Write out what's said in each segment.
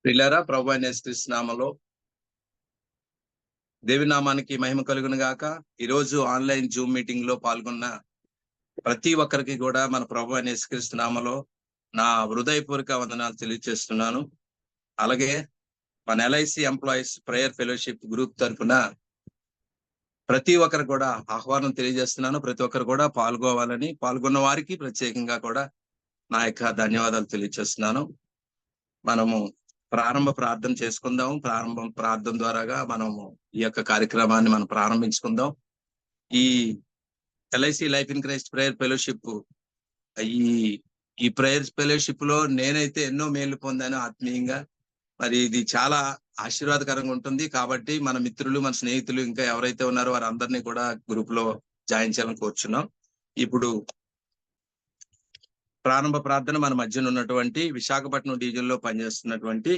ప్రియులారా, ప్రభువైన యేసుక్రీస్తు నామములో దేవుని నామానికి మహిమ కలుగును గాక. ఈరోజు ఆన్లైన్ జూమ్ మీటింగ్ లో పాల్గొన్న ప్రతి ఒక్కరికి కూడా మన ప్రభువైన యేసుక్రీస్తు నామములో నా హృదయపూర్వక వందనాలు తెలియజేస్తున్నాను. అలాగే మన LIC employees prayer fellowship group తరఫున ప్రతి ఒక్కరు కూడా ఆహ్వానం తెలియజేస్తున్నాను. ప్రతి ఒక్కరు కూడా పాల్గొన్న వారికి ప్రత్యేకంగా కూడా నా యొక్క ధన్యవాదాలు తెలియజేస్తున్నాను. మనము ప్రారంభ ప్రార్థన చేసుకుందాం. ప్రార్థన ద్వారాగా మనము ఈ యొక్క కార్యక్రమాన్ని మనం ప్రారంభించుకుందాం. ఈ LIC life in Christ prayer fellowship ఈ ప్రేయర్ ఫెలోషిప్ లో నేనైతే ఎన్నో మేలు పొందాను ఆత్మీయంగా. మరి ఇది చాలా ఆశీర్వాదకరంగా ఉంటుంది. కాబట్టి మన మిత్రులు, మన స్నేహితులు ఇంకా ఎవరైతే ఉన్నారో వారందరినీ కూడా గ్రూప్ లో జాయిన్ చేయాలని కోరుచున్నాం. ఇప్పుడు ప్రారంభ ప్రార్థన మన మధ్యన ఉన్నటువంటి విశాఖపట్నం డివిజన్ లో పనిచేస్తున్నటువంటి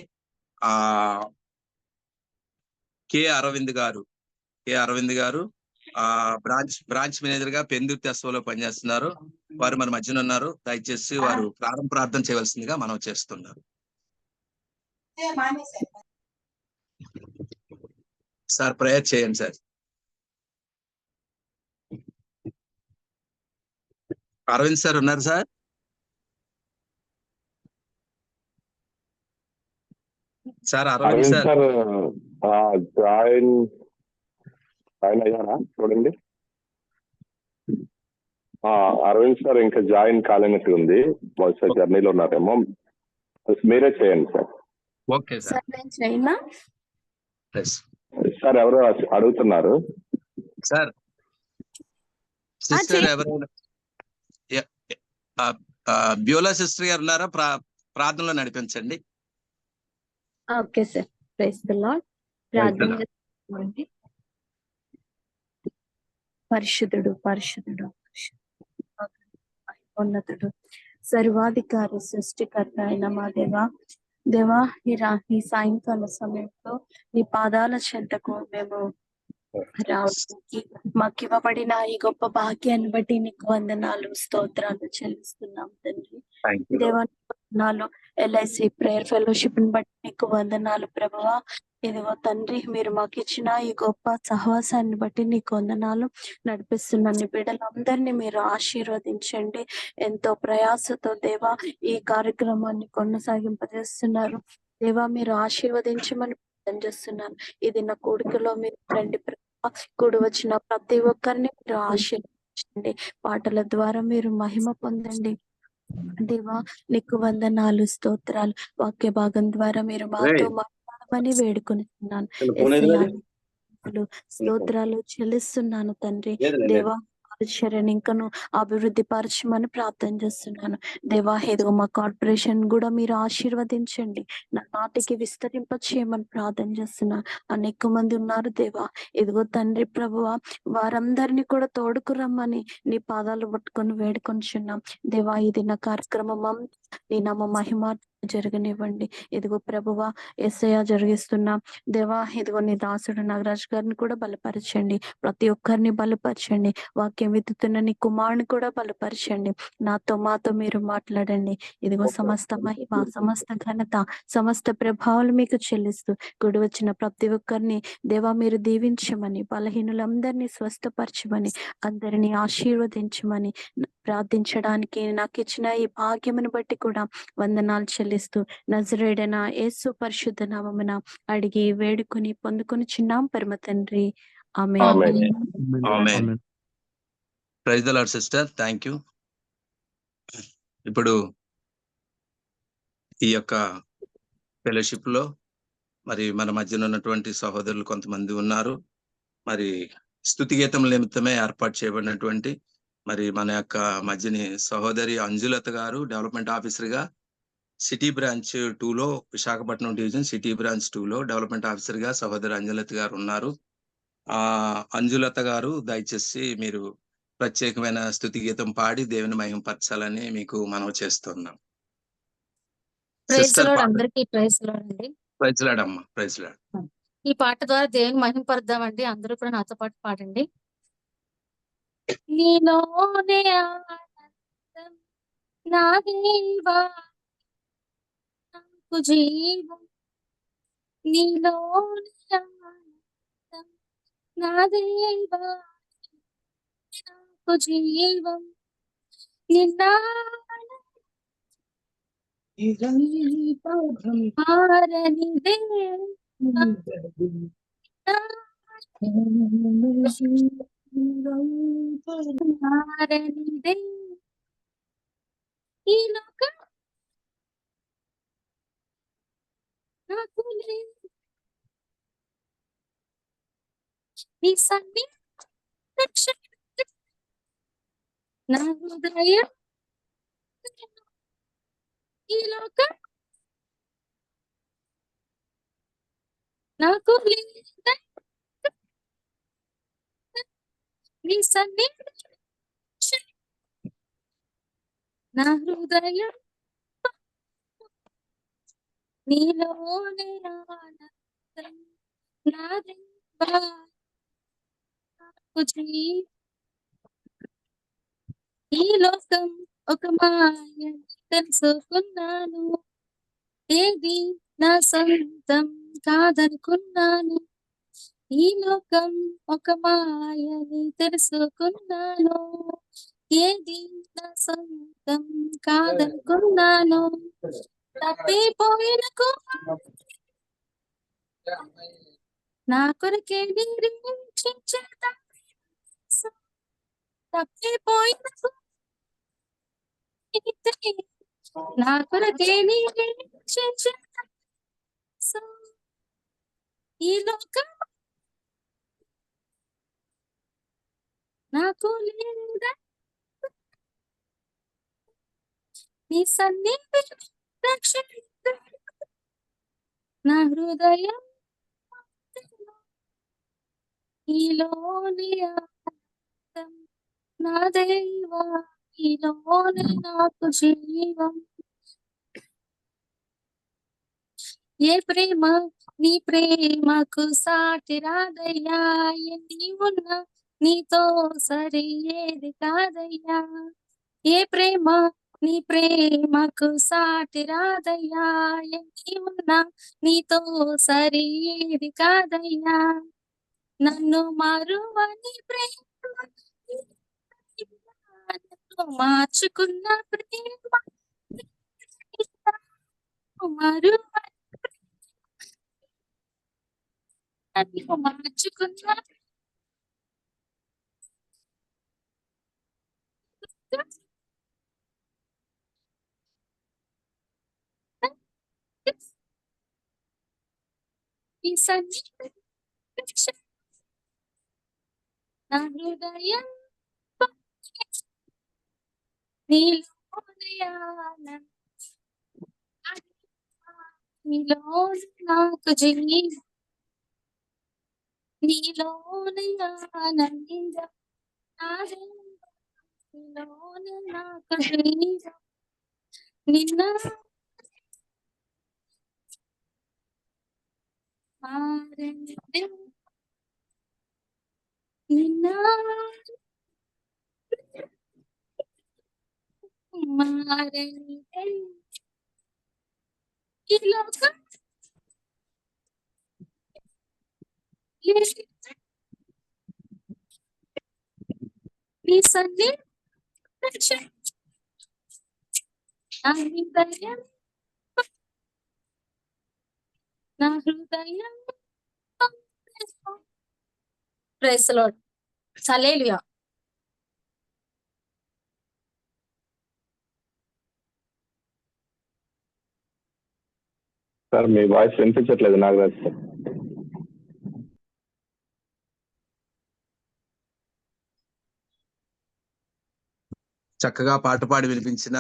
కె అరవింద్ గారు బ్రాంచ్ మేనేజర్ గా పెందుర్తి ఎస్ఓలో పనిచేస్తున్నారు. వారు మన మధ్యన ఉన్నారు. దయచేసి వారు ప్రారంభ ప్రార్థన చేయవలసిందిగా మనం చేస్తున్నారు. సార్ ప్రేయర్ చేయండి సార్. అరవింద్ సార్ ఉన్నారు sir? Sir Arvind sir join అయ్యారా చూడండి. అరవింద్ సార్ ఇంకా జాయిన్ కాలేనట్టు ఉంది. బహుశా జర్నీలో ఉన్నారేమో. మీరే చేయండి సార్. Okay sir. సార్ ఎవరో అడుగుతున్నారు సార్. సిస్టర్ ఎవరైనా బ్యూలా సిస్టర్ గారు ఉన్నారా? ప్రార్థనలో నడిపించండి. Okay sir. Praise the lord. ప్రార్థన చేసుకోండి. పరిశుద్ధుడు ఉన్నతుడు సర్వాధికారి సృష్టికర్త అయిన మా దేవా ఈ సాయంకాల సమయంలో నీ పాదాల చెంతకు మేము రావడానికి మాకు ఇవ్వబడిన ఈ గొప్ప భాగ్యాన్ని బట్టి నీకు వందనాలు, స్తోత్రాలు చెల్లిస్తున్నాం తండ్రి. దేవాలు LIC ప్రేయర్ ఫెలోషిప్ ని బట్టి నీకు వందనాలు ప్రభువా. ఇదిగో తండ్రి, మీరు మాకు ఇచ్చిన ఈ గొప్ప సహవాసాన్ని బట్టి నీకు వందనాలు. నడిపిస్తున్న నీ బిడ్డలందరినీ మీరు ఆశీర్వదించండి. ఎంతో ప్రయాసతో దేవా ఈ కార్యక్రమాన్ని కొనసాగింపజేస్తున్నారు. దేవా మీరు ఆశీర్వదించమని చేస్తున్నాను. ఇది నా కూడికలో మీరు రండి. కూడి వచ్చిన ప్రతి ఒక్కరిని మీరు ఆశీర్వదించండి. పాటల ద్వారా మీరు మహిమ పొందండి. దేవా నీకు వందనాలు, స్తోత్రాలు. వాక్య భాగం ద్వారా మీరు మాతో మాట్లాడమని వేడుకొనిస్తున్నాను. స్తోత్రాలు చెల్లిస్తున్నాను తండ్రి. దేవా పరిచర్యను ఇంకను అభివృద్ధి పరచమని ప్రార్థన చేస్తున్నాను. దేవా ఎదుగు మా కార్పొరేషన్ కూడా మీరు ఆశీర్వదించండి. నా నాటికి విస్తరింప చేయమని ప్రార్థన చేస్తున్నాను. అనేక మంది ఉన్నారు దేవా. ఎదుగో తండ్రి ప్రభువా, వారందరినీ కూడా తోడుకు రమ్మని నీ పాదాలు పట్టుకొని వేడుకొనిచున్నాం. దేవా ఇది నా కార్యక్రమం నీ నామ మహిమ జరగనివ్వండి. ఇదిగో ప్రభువా యేసయ్య జరిగిస్తున్నా దేవా, ఇదిగో నీ దాసుడు నాగరాజు గారిని కూడా బలపరచండి. ప్రతి ఒక్కరిని బలపరచండి. వాక్యం విత్తుతున్న నీ కుమారుని కూడా బలపరచండి. మాతో మీరు మాట్లాడండి. ఇదిగో సమస్త మహిమ, సమస్త ఘనత, సమస్త ప్రభావాలు మీకు చెల్లిస్తూ కూడి వచ్చిన ప్రతి ఒక్కరిని దేవా మీరు దీవించమని, బలహీనులందరినీ స్వస్థపరచమని, అందరినీ ఆశీర్వదించమని ప్రార్థించడానికి నాకు ఇచ్చిన ఈ భాగ్యమును బట్టి కూడా వందనాలు చెల్లిస్తూ నజరేయుడైన యేసు పరిశుద్ధ నామమున అడిగి వేడుకొని పొందుకొని చిన్నాం పరమ తండ్రి. Amen. Praise the Lord sister. Thank you. ఇప్పుడు ఈ యొక్క ఫెలోషిప్ లో మరి మన మధ్యన ఉన్నటువంటి సహోదరులు కొంతమంది ఉన్నారు. మరి స్తుతి గీతం నిమిత్తమే ఏర్పాటు చేయబడినటువంటి మరి మన యొక్క మధ్యని సహోదరి అంజులత గారు డెవలప్మెంట్ ఆఫీసర్ గా సిటీ బ్రాంచ్ 2 లో, విశాఖపట్నం డివిజన్ సిటీ బ్రాంచ్ 2 లో డెవలప్మెంట్ ఆఫీసర్ గా సహోదరి అంజులత గారు ఉన్నారు. అంజులత గారు దయచేసి మీరు ప్రత్యేకమైన స్తుతి గీతం పాడి దేవుని మహిమపరచాలని మీకు మనవి చేస్తున్నాం. అందరికీ ప్రైజ్ లార్డ్ అండి. ప్రైజ్ లార్డ్ అమ్మా. Praise lord. ఈ పాట ద్వారా దేవుని మహిమపరదామండి. అందరూ కూడా నాతో పాటు పాడండి. నీలోనే ఆనందం నా దేవా, నాకు జీవం నీలోని ఆనందం నా దేవా నాకు జీవం నిన్న మారని దేవా మారని దేవా ఈ లోకం నాకు లేదు నీ సన్నిధి రక్షణ నా హృదయం ఈ లోకం నాకు లేదు నీ సన్నిధి రక్షణ నా హృదయం నీలోనే ఆనందం నా దేవా నాకు జీవం ఈ లోకం ఒక మాయ తెలుసుకున్నాను ఏది నా సొంతం కాదనుకున్నాను ఈ లోకం ఒక మాయని తెలుసుకున్నాను ఏది నా సొంతం కాదనుకున్నాను తప్పిపోయిన నా కొరకే నిరీక్షించేదా తప్పిపోయిన నా కొరకే నిరీక్షించేదా ఈ లోకం నాకు లేదా నీ సన్నిధి రక్షణ నా హృదయం నీలోని ఆనందం నా దేవా నీలోని నాకు జీవం ఏ ప్రేమ నీ ప్రేమకు సాటి రాదయ్యా ఎన్ని ఉన్నా నీతో సరి ఏది కాదయ్యా ఏ ప్రేమ నీ ప్రేమకు సాటి రాదయ్యా ఎన్ని ఉన్నా నీతో సరి ఏది కాదయ్యా నన్ను మారువని ప్రేమ నన్ను మార్చుకున్న ప్రేమ మారువని నన్ను మార్చుకున్న ఈ సన్నిధి రక్షణ నా హృదయం నీలోని ఆనందం నీలోని నాకు జీవం నీలోని ఆనందం నా దేవా నీలోని నాకు జీవం నిన్న మారని దేవా నిన్న మారని దేవా ఈ లోకం లేదు నీ సన్నిధి రక్షణ నా హృదయం నా హృదయం praise the lord hallelujah sir మీ వాయిస్ వినిపించట్లేదు నాగరాజ్ సార్. చక్కగా పాట పాడి వినిపించిన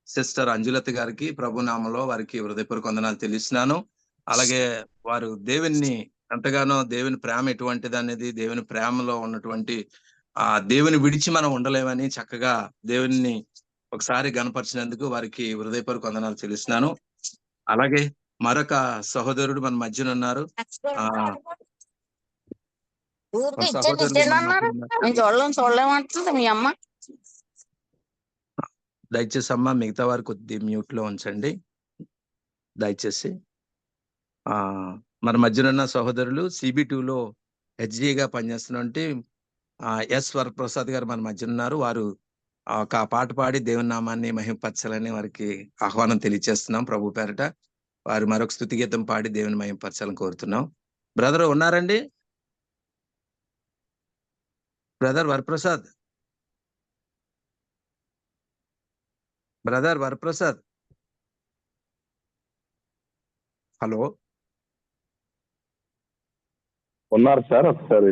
సిస్టర్ అంజులత గారికి ప్రభునామంలో వారికి హృదయపూర్వక వందనాలు తెలుస్తున్నాను. అలాగే వారు దేవుని ఎంతగానో దేవుని ప్రేమ ఎటువంటిది అనేది దేవుని ప్రేమలో ఉన్నటువంటి ఆ దేవుని విడిచి మనం ఉండలేమని చక్కగా దేవుని ఒకసారి గనపరిచినందుకు వారికి హృదయపూర్వక వందనాలు తెలుస్తున్నాను. అలాగే మరొక సహోదరుడు మన మధ్యన ఉన్నారు. చూడలేమంటుంది మీ అమ్మ. దయచేసి అమ్మ మిగతా వారు కొద్ది మ్యూట్ లో ఉంచండి దయచేసి. మన మధ్యన ఉన్న సహోదరులు CB2లో హెచ్డిగా పనిచేస్తున్నటువంటి ఎస్ వరప్రసాద్ గారు మన మధ్య ఉన్నారు. వారు ఒక పాట పాడి దేవుని నామాన్ని మహిమపరచాలని వారికి ఆహ్వానం తెలియజేస్తున్నాం ప్రభు పేరట. వారు మరొక స్తుతి గీతం పాడి దేవుని మహిమపరచాలని కోరుతున్నాం. బ్రదర్ ఉన్నారండి? Brother Varaprasad, brother Varaprasad, hello ఉన్నారు సార్, ఒకసారి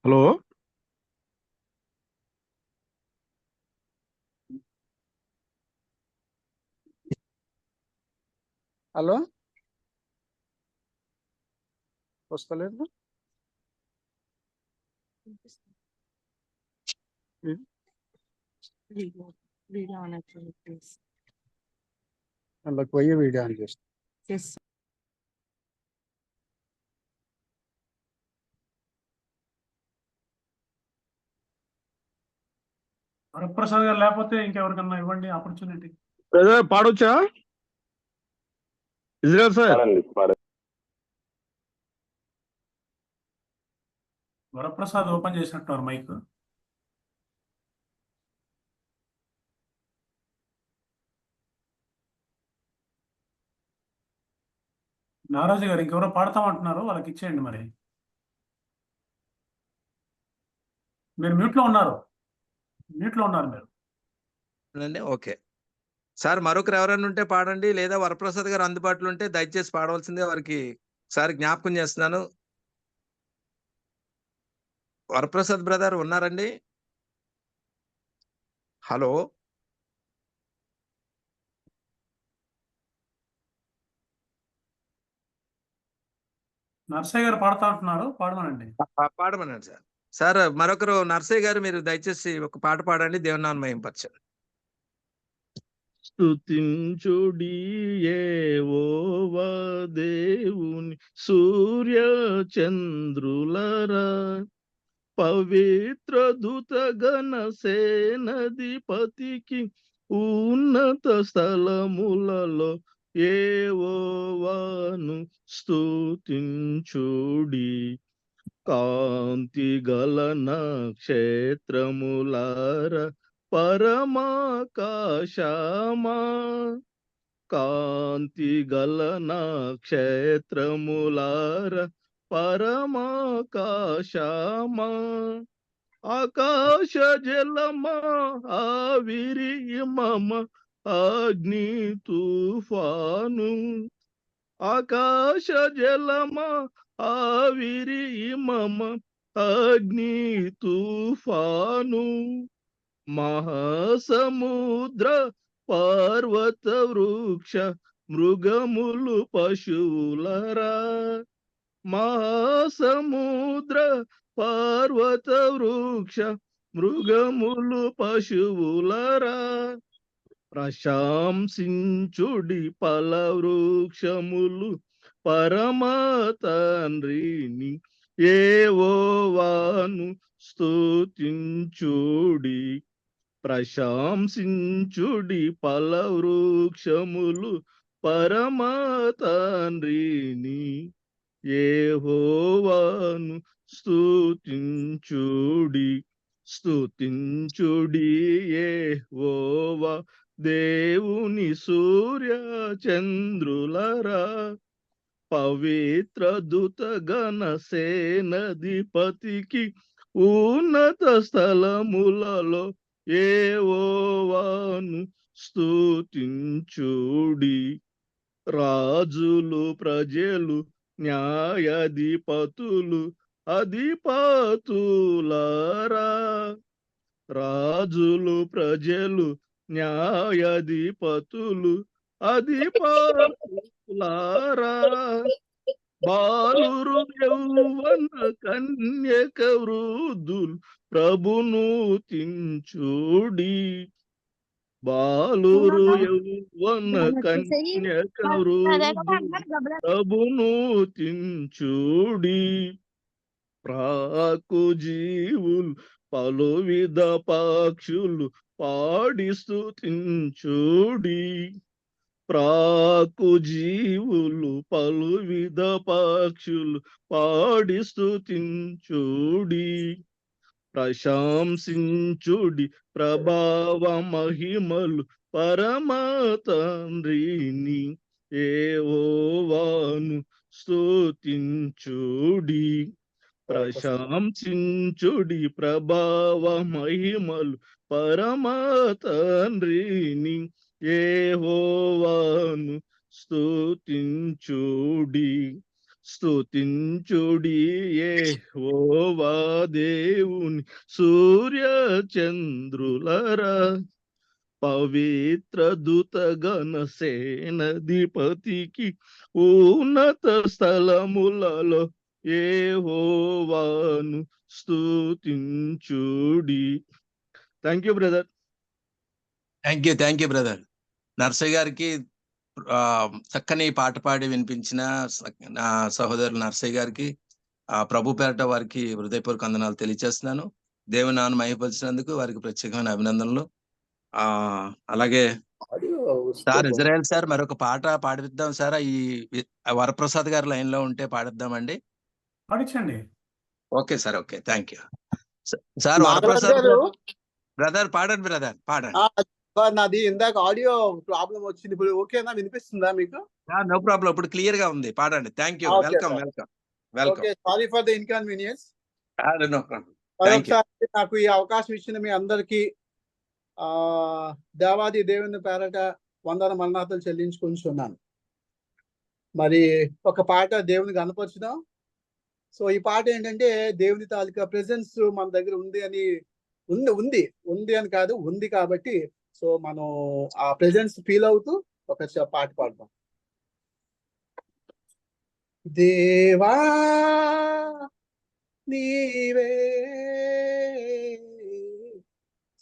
హలో హలో వస్తలేదు. అందులోకి పోయి వీడియో ఆన్ చేస్తా. వరప్రసాద్ గారు లేకపోతే ఇంకెవరికన్నా ఇవ్వండి ఆపర్చునిటీ. పాడొచ్చా Israel sir? పాడండి, పాడండి. వరప్రసాద్ ఓపెన్ చేసినట్టున్నారు మైక్. నారాజు గారు ఇంకెవరో పాడతామంటున్నారు, వాళ్ళకి ఇచ్చేయండి. మరి మీరు మ్యూట్లో ఉన్నారు మీరు. ఓకే సార్, మరొకరు ఎవరైనా ఉంటే పాడండి, లేదా వరప్రసాద్ గారు అందుబాటులో ఉంటే దయచేసి పాడవలసిందే వారికి ఒకసారి జ్ఞాపకం చేస్తున్నాను. వరప్రసాద్ బ్రదర్ ఉన్నారండి? హలో నర్సయ్య గారు పాడతా అంటున్నారు, పాడమనండి. పాడమనండి సార్. సార్ మరొకరు నర్సయ్య గారు, మీరు దయచేసి ఒక పాట పాడండి, దేవుని నామమున మహిమపరచండి. స్తుతించుడి యెహోవా దేవుని సూర్య చంద్రులరా, పవిత్ర దూతగణ సేనాధిపతికి ఉన్నత స్థలములలో యెహోవాను స్తుతించుడి. కాంతి గల నక్షత్రములార పరమాకాశమా, కాంతి గల నక్షత్రములార పరమాకాశమా, ఆకాశ జలమా ఆవిరి మమ అగ్ని తుఫాను, ఆకాశ జలమా ఆవిరి మమ అగ్ని తుఫాను, మహాసముద్ర పర్వత వృక్ష మృగములు పశువులరా, మహాసముద్ర పర్వత వృక్ష మృగములు పశువులరా, ప్రశంసించుడి ఫల వృక్షములు పరమ తండ్రిని యెహోవాను స్తుతించుడి. ప్రశంసించుడి ఫల వృక్షములు పరమ తండ్రిని యెహోవాను స్తుతించుడి. స్తుతించుడి యెహోవా దేవుని సూర్య చంద్రులరా, పవిత్ర దూతగణ సేనాధిపతికి ఉన్నత స్థలములలో యెహోవాను స్తుతించుడి. రాజులు ప్రజలు న్యాయాధిపతులు అధిపతులారా, రాజులు ప్రజలు న్యాయాధిపతులు అధిపతులారా, బాలురు యౌవన కన్యక వృద్ధులు ప్రభును తించుడి. బాలురు యౌవన కన్యక వృద్ధులు ప్రభును తించుడి. ప్రాకు జీవులు పలు విధ పక్షులు పాడి స్తుతించుడి. ప్రాకు జీవులు పలు విధ పక్షులు పాడి స్తుతించుడి. ప్రశంసించుడి ప్రభావ మహిమలు పరమ తండ్రిని యెహోవాను స్తుతించుడి. ప్రశంసించుడి ప్రభావ మహిమలు పరమ తండ్రిని యెహోవాను స్తుతించుడి. స్తుతించుడి యెహోవా దేవుని సూర్య చంద్రులరా. పవిత్ర దూతగణ సేనాధిపతికి ఉన్నత స్థలములలో యెహోవాను స్తుతించుడి. Thank you brother. Thank you brother. Narsaiah గారికి చక్కని పాట పాడి వినిపించిన నా సహోదరులు నర్సయ్య గారికి ప్రభు పేరట వారికి హృదయపూర్వక వందనాలు తెలియజేస్తున్నాను. దేవుని నామమును మహిమపరిచినందుకు వారికి ప్రత్యేకమైన అభినందనలు. అలాగే సార్ ఇజ్రాయెల్ సార్ మరొక పాట పాడిద్దాం సార్. ఈ వరప్రసాద్ గారు లైన్ లో ఉంటే పాడిద్దామండి. పాడించండి. Okay sir, okay, thank you sir. Varaprasad brother పాడండి, బ్రదర్ పాడండి. నాది ఇందాక ఆడియో ప్రాబ్లం వచ్చింది, ఇప్పుడు ఓకేనా, వినిపిస్తుందా మీకు? నో ప్రాబ్లం, ఇప్పుడు క్లియర్ గా ఉంది, పాడండి. Thank you, welcome welcome welcome. Sorry for the inconvenience. No problem. మరొకసారి నాకు ఈ అవకాశం ఇచ్చిన మీ అందరికి దేవాది దేవుని పేరట వందన మరణాతలు చెల్లించుకుంటున్నాను. మరి ఒక పాట దేవుని కనపరచుదాం. సో ఈ పాట ఏంటంటే దేవుని తాలూకా ప్రెజెన్స్ మన దగ్గర ఉంది అని ఉంది అని కాదు, ఉంది కాబట్టి సో మనం ఆ ప్రెజెన్స్ ఫీల్ అవుతూ ఒక పాట పాడదాం. దేవా నీవే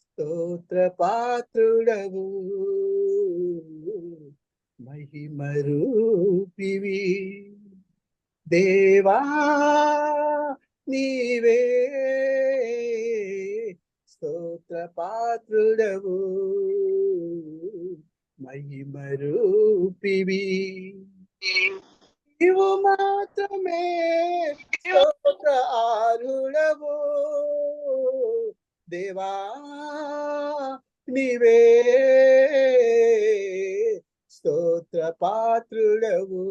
స్తోత్ర పాత్రుడవు, మహిమ రూపివి. దేవా నీవే స్తోత్ర పాత్రుడవు, మహిమ రూపివి. నీవు మాత్రమే స్తోత్ర ఆరుడవు, దేవా నీవే స్తోత్ర పాత్రుడవు,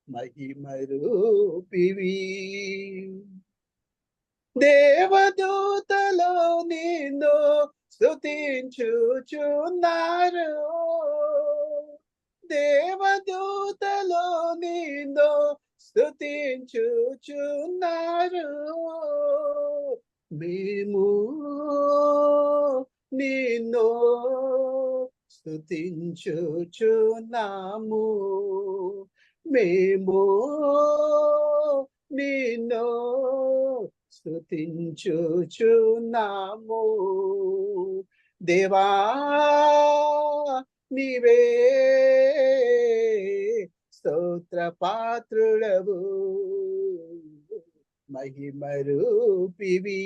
మహిమ రూపివి. దేవదూతలో నిన్ను స్తుతించుచున్నారు, దేవదూతలో నిన్ను స్తుతించుచున్నారు. మేము నిన్ను స్తుతించుచున్నాము, మేము నిన్ను స్తుతించుచున్నాము. దేవా నీవే స్తోత్ర పాత్రుడవు, మహిమ రూపివి.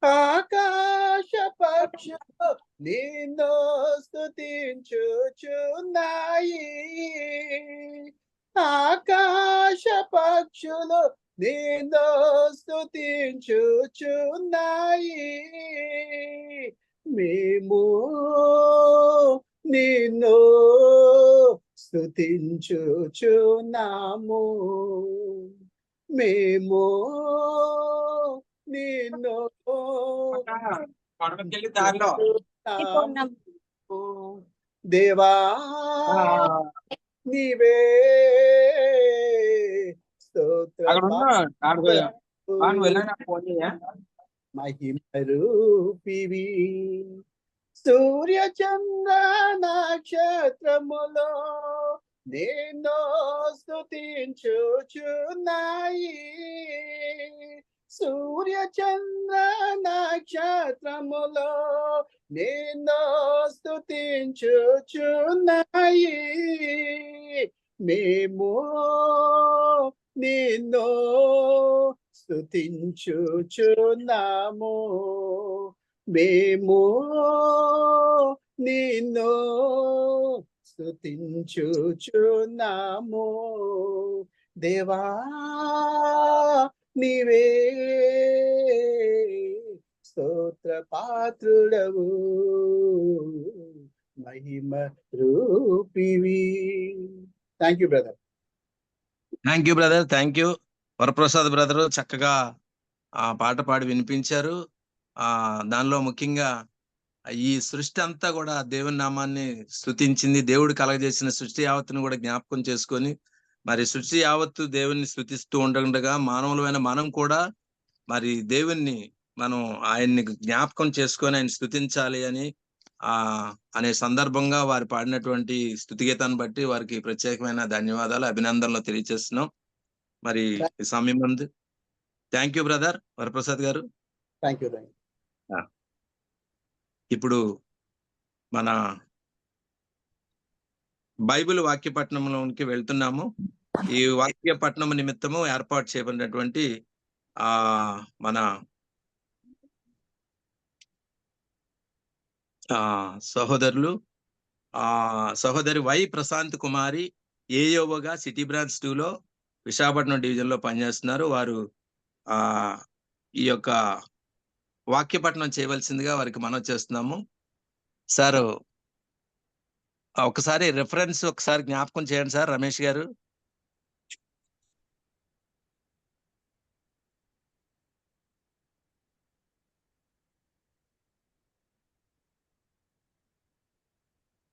ఆకాశ పక్షులు నిన్ను స్తుతించుచున్నాయి, ఆకాశ పక్షులు నిన్ను స్తుతించుచున్నాయి. మేము నిన్ను స్తుతించుచున్నాము, మేము నిన్ను దేవా నీవే స్తోత్ర మహిమ రూపివి. సూర్య చంద్ర నక్షత్రములో నేను స్తుతించుచున్నాయి. సూర్య చంద్ర నక్షత్రములో నేను స్తుతించుచున్నాయి. మేము నిన్ను స్తుతించుచున్నాము. మేము నిన్ను స్తుతించుచున్నాము. దేవా నీవే స్తోత్ర పాత్రుడవు, మహిమ రూపివి. Thank you brother. Thank you brother, thank you. Varaprasad brother చక్కగా ఆ పాట పాడి వినిపించారు. దానిలో ముఖ్యంగా ఈ సృష్టి అంతా కూడా దేవుని నామాన్ని స్తుతించింది. దేవుడు కలగజేసిన సృష్టి యావత్తును కూడా జ్ఞాపకం చేసుకొని మరి సృష్టి యావత్తు దేవుణ్ణి స్తుతిస్తూ ఉండగా మానవులమైన మనం కూడా మరి దేవుణ్ణి మనం ఆయన్ని జ్ఞాపకం చేసుకొని ఆయన స్తుతించాలి అని అనే సందర్భంగా వారు పాడినటువంటి స్తుతిగీతాన్ని బట్టి వారికి ప్రత్యేకమైన ధన్యవాదాలు, అభినందనలు తెలియజేస్తున్నాం. మరి ఈ సమయం ముందు థ్యాంక్ యూ బ్రదర్ వరప్రసాద్ గారు. Thank you. ఇప్పుడు మన బైబిల్ వాక్యపట్నంలోనికి వెళ్తున్నాము. ఈ వాక్యపట్నం నిమిత్తము ఏర్పాటు చేయబడినటువంటి మన సహోదరులు సహోదరి వై ప్రశాంత్ కుమారి ఏయోగా సిటీ బ్రాంచ్ 2లో విశాఖపట్నం డివిజన్ లో పనిచేస్తున్నారు. వారు ఈ యొక్క వాక్యపట్నం చేయవలసిందిగా వారికి మనవి చేస్తున్నాము. సార్ ఒకసారి రెఫరెన్స్ ఒకసారి జ్ఞాపకం చేయండి సార్ రమేష్ గారు.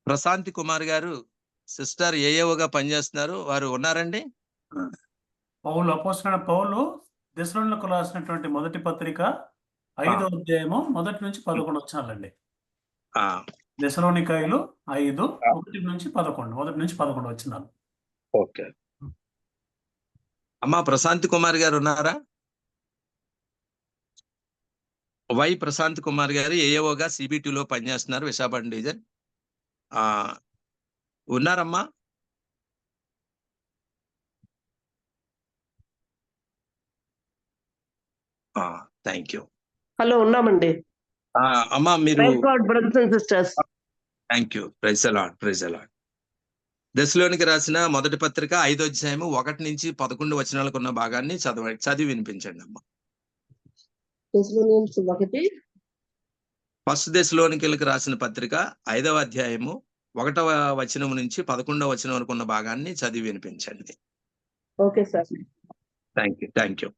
ప్రశాంత్ కుమార్ గారు సిస్టర్ ఏయోగా పనిచేస్తున్నారు. వారు ఉన్నారండి? అపోస్తలుడైన పౌలు దెస్సలోనికీయులకు రాసినటువంటి మొదటి పత్రిక 5వ అధ్యాయము 1 నుంచి 11 వచనాలండి. దెస్సలోనికీయులు 5 1 నుంచి 11 వచనాలు. ఓకే అమ్మా, ప్రశాంత్ కుమార్ గారు ఉన్నారా? వై ప్రశాంత్ కుమార్ గారు ఏయోగా CB2లో పనిచేస్తున్నారు, విశాఖపట్నం డివిజన్. ఉన్నారమ్మా? Thank you. హలో, ఉన్నామండి. అమ్మా మీరు brothers and sisters. Thank you. Praise the Lord, praise the Lord. దెస్సలోనికి రాసిన మొదటి పత్రిక 5వ అధ్యాయము 1 నుంచి 11 వచనాలకు ఉన్న భాగాన్ని చదివి వినిపించండి అమ్మా. ఫస్ట్ దెస్సలోనికీయులకు రాసిన పత్రిక 5వ అధ్యాయము 1వ వచనం నుంచి 11వ వచనం వరకు ఉన్న భాగాన్ని చదివి వినిపించండి. Okay sir. Thank you, thank you.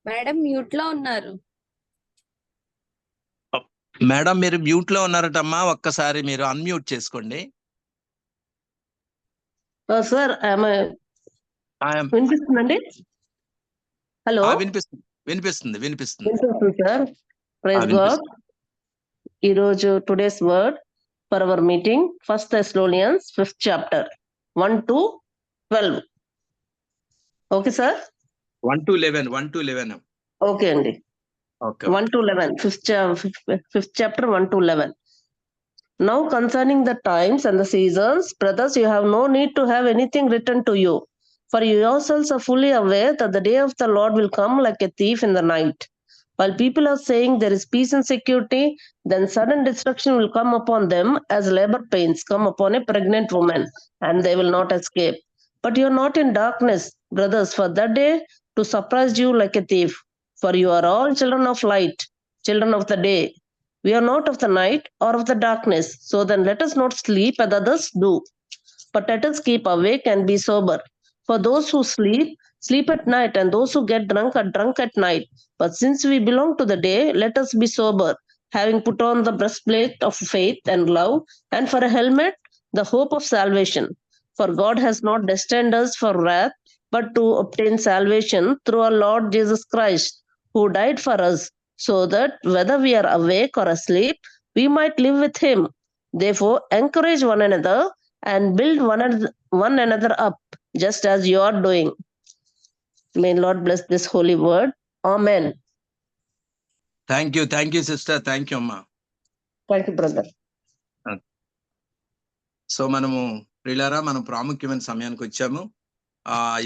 Madam mute లో ఉన్నారు. మేడం మీరు మ్యూట్ లో ఉన్నారటమ్మా, ఒక్కసారి మీరు అన్మ్యూట్ చేసుకోండి. సార్ వినిపిస్తుందండి? హలో, వినిపిస్తుంది వినిపిస్తుంది వినిపిస్తుంది సార్. Praise God. ఈరోజు today's word for our meeting 1 Thessalonians 5th chapter 1 to 12. Okay sir. 1 to 11. Okay అండి. 1 to 11, 5th chapter 1 to 11. Now concerning the times and the seasons, brothers, you have no need to have anything written to you, for you yourselves are fully aware that the day of the Lord will come like a thief in the night. While people are saying there is peace and security, then sudden destruction will come upon them as labor pains come upon a pregnant woman, and they will not escape. But you are not in darkness, brothers, for that day to surprise you like a thief. For you are all children of light, children of the day. We are not of the night or of the darkness. So then let us not sleep as others do, but let us keep awake and be sober. For those who sleep sleep at night, and those who get drunk are drunk at night. But since we belong to the day, let us be sober, having put on the breastplate of faith and love, and for a helmet, the hope of salvation. For God has not destined us for wrath, but to obtain salvation through our Lord Jesus Christ, who died for us, so that whether we are awake or asleep, we might live with him. Therefore, encourage one another and build one another up, just as you are doing. May Lord bless this holy word. Amen. Thank you sister, thank you అమ్మా. Thank you, brother. So మనము ప్రియులారా, మనం ప్రాముఖ్యమైన సమయానికి వచ్చాము.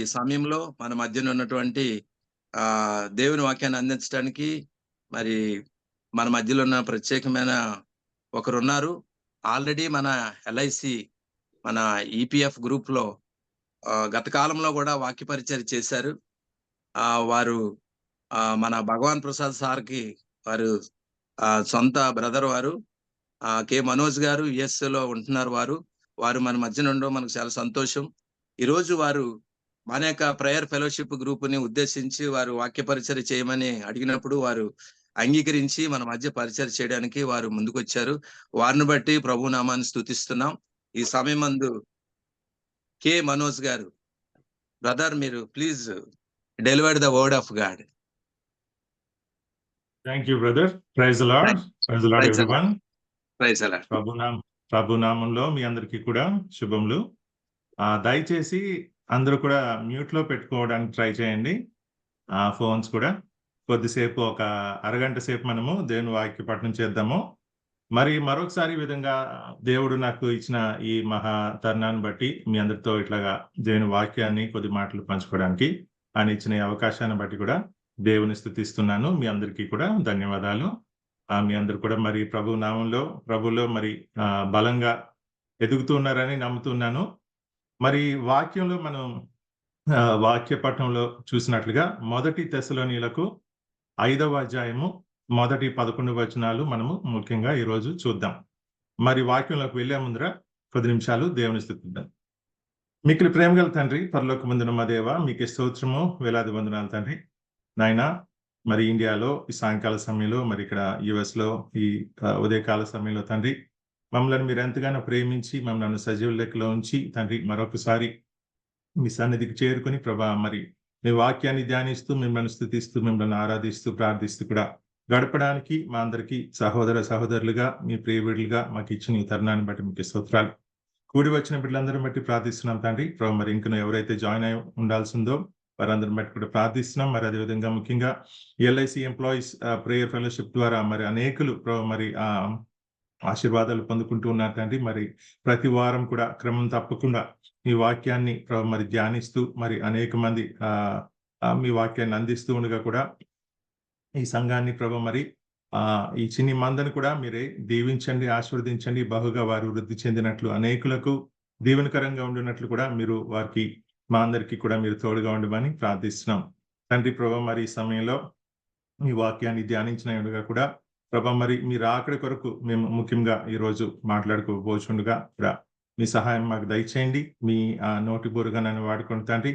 ఈ సమయంలో మన మధ్యన ఉన్నటువంటి దేవుని వాక్యాన్ని అందించడానికి మరి మన మధ్యలో ఉన్న ప్రత్యేకమైన ఒకరు ఉన్నారు. ఆల్రెడీ మన ఎల్ఐసి మన ఈపీఎఫ్ గ్రూప్ లో గత కాలంలో కూడా వాక్య పరిచయం చేశారు. వారు మన భగవాన్ ప్రసాద్ సార్కి వారు సొంత బ్రదర్. వారు కె మనోజ్ గారు యుఎస్ లో ఉంటున్నారు. వారు మన మధ్యన ఉండడం మనకు చాలా సంతోషం. ఈరోజు వారు మన యొక్క ప్రేయర్ ఫెలోషిప్ గ్రూప్ ని ఉద్దేశించి వారు వాక్య పరిచయం చేయమని అడిగినప్పుడు వారు అంగీకరించి మన మధ్య పరిచయం చేయడానికి వారు ముందుకు వచ్చారు. వారిని బట్టి ప్రభు నామాన్ని స్తుతిస్తున్నాం. ఈ సమయం మందు కె మనోజ్ గారు, బ్రదర్, మీరు please deliver the word of God. Thank you, brother. Praise the Lord. Praise the Lord, Praise the everyone. Praise the Lord. ప్రభు నామంలో మీ అందరికీ కూడా శుభములు. దయచేసి అందరూ కూడా మ్యూట్ లో పెట్టుకోవడానికి ట్రై చేయండి. ఫోన్స్ కూడా కొద్దిసేపు, ఒక అరగంట సేపు మనము దేవుని వాక్య పఠనం చేద్దాము. మరి మరొకసారి ఈ విధంగా దేవుడు నాకు ఇచ్చిన ఈ మహా తరుణాన్ని బట్టి మీ అందరితో ఇట్లాగా దేవుని వాక్యాన్ని కొద్ది మాటలు పంచుకోవడానికి ఆయన ఇచ్చిన ఈ అవకాశాన్ని బట్టి కూడా దేవుని స్తుతిస్తున్నాను. మీ అందరికీ కూడా ధన్యవాదాలు. మీ అందరు కూడా మరి ప్రభు నామంలో ప్రభులో మరి బలంగా ఎదుగుతున్నారని నమ్ముతున్నాను. మరి వాక్యంలో మనం వాక్య పఠనంలో చూసినట్లుగా 1 తెస్సలోనీయులకు 5వ అధ్యాయము 1-11 వచనాలు మనము ముఖ్యంగా ఈరోజు చూద్దాం. మరి వాక్యంలోకి వెళ్లే ముందర కొద్ది నిమిషాలు దేవుని స్తుతిద్దాం. మీకు ప్రేమగల తండ్రి, పరలోకమందున మా దేవ, మీకు స్తోత్రము, వేలాది వందనాలు తండ్రి. నాయనా, మరి ఇండియాలో ఈ సాయంకాల సమయంలో, మరి ఇక్కడ యుఎస్ లో ఈ ఉదయకాల సమయంలో తండ్రి, మమ్మల్ని మీరు ఎంతగానో ప్రేమించి మమ్మల్ని సజీవ లెక్కలో ఉంచి తండ్రి మరొకసారి మీ సన్నిధికి చేరుకుని ప్రభా మరి మీ వాక్యాన్ని ధ్యానిస్తూ, మిమ్మల్ని స్తుతిస్తూ, మిమ్మల్ని ఆరాధిస్తూ, ప్రార్థిస్తూ కూడా గడపడానికి మా అందరికీ సహోదర సహోదరులుగా, మీ ప్రియ బిడ్డలుగా మాకు ఇచ్చిన ఈ తరుణాన్ని బట్టి మీకు స్తోత్రాలు. కూడి వచ్చిన బిడ్డలందరిని బట్టి ప్రార్థిస్తున్నాం తండ్రి. ప్రభు మరి ఇంకనూ ఎవరైతే జాయిన్ అయి ఉండాల్సిందో వారందరిని బట్టి కూడా ప్రార్థిస్తున్నాం. మరి అదేవిధంగా ముఖ్యంగా ఎల్ఐసి ఎంప్లాయీస్ ప్రేయర్ ఫెలోషిప్ ద్వారా మరి అనేకులు మరి ఆశీర్వాదాలు పొందుకుంటూ ఉన్నారు తండ్రి. మరి ప్రతి వారం కూడా క్రమం తప్పకుండా మీ వాక్యాన్ని మరి ధ్యానిస్తూ మరి అనేక మంది మీ వాక్యాన్ని అందిస్తూ ఉండగా కూడా ఈ సంఘాన్ని మరి ఈ చిన్ని మందని కూడా మీరే దీవించండి, ఆశీర్వదించండి. బహుగా వారు వృద్ధి చెందినట్లు, అనేకులకు దీవెనకరంగా ఉండినట్లు కూడా మీరు వారికి, మా అందరికీ కూడా మీరు తోడుగా ఉండమని ప్రార్థిస్తున్నాం తండ్రి. మరి ఈ సమయంలో మీ వాక్యాన్ని ధ్యానించిన కూడా మరి మీరు ఆఖరి కొరకు మేము ముఖ్యంగా ఈరోజు మాట్లాడుకోబోచుండగా కూడా మీ సహాయం మాకు దయచేయండి. మీ నోటి బోరుగా నన్ను వాడుకోండి తండ్రి.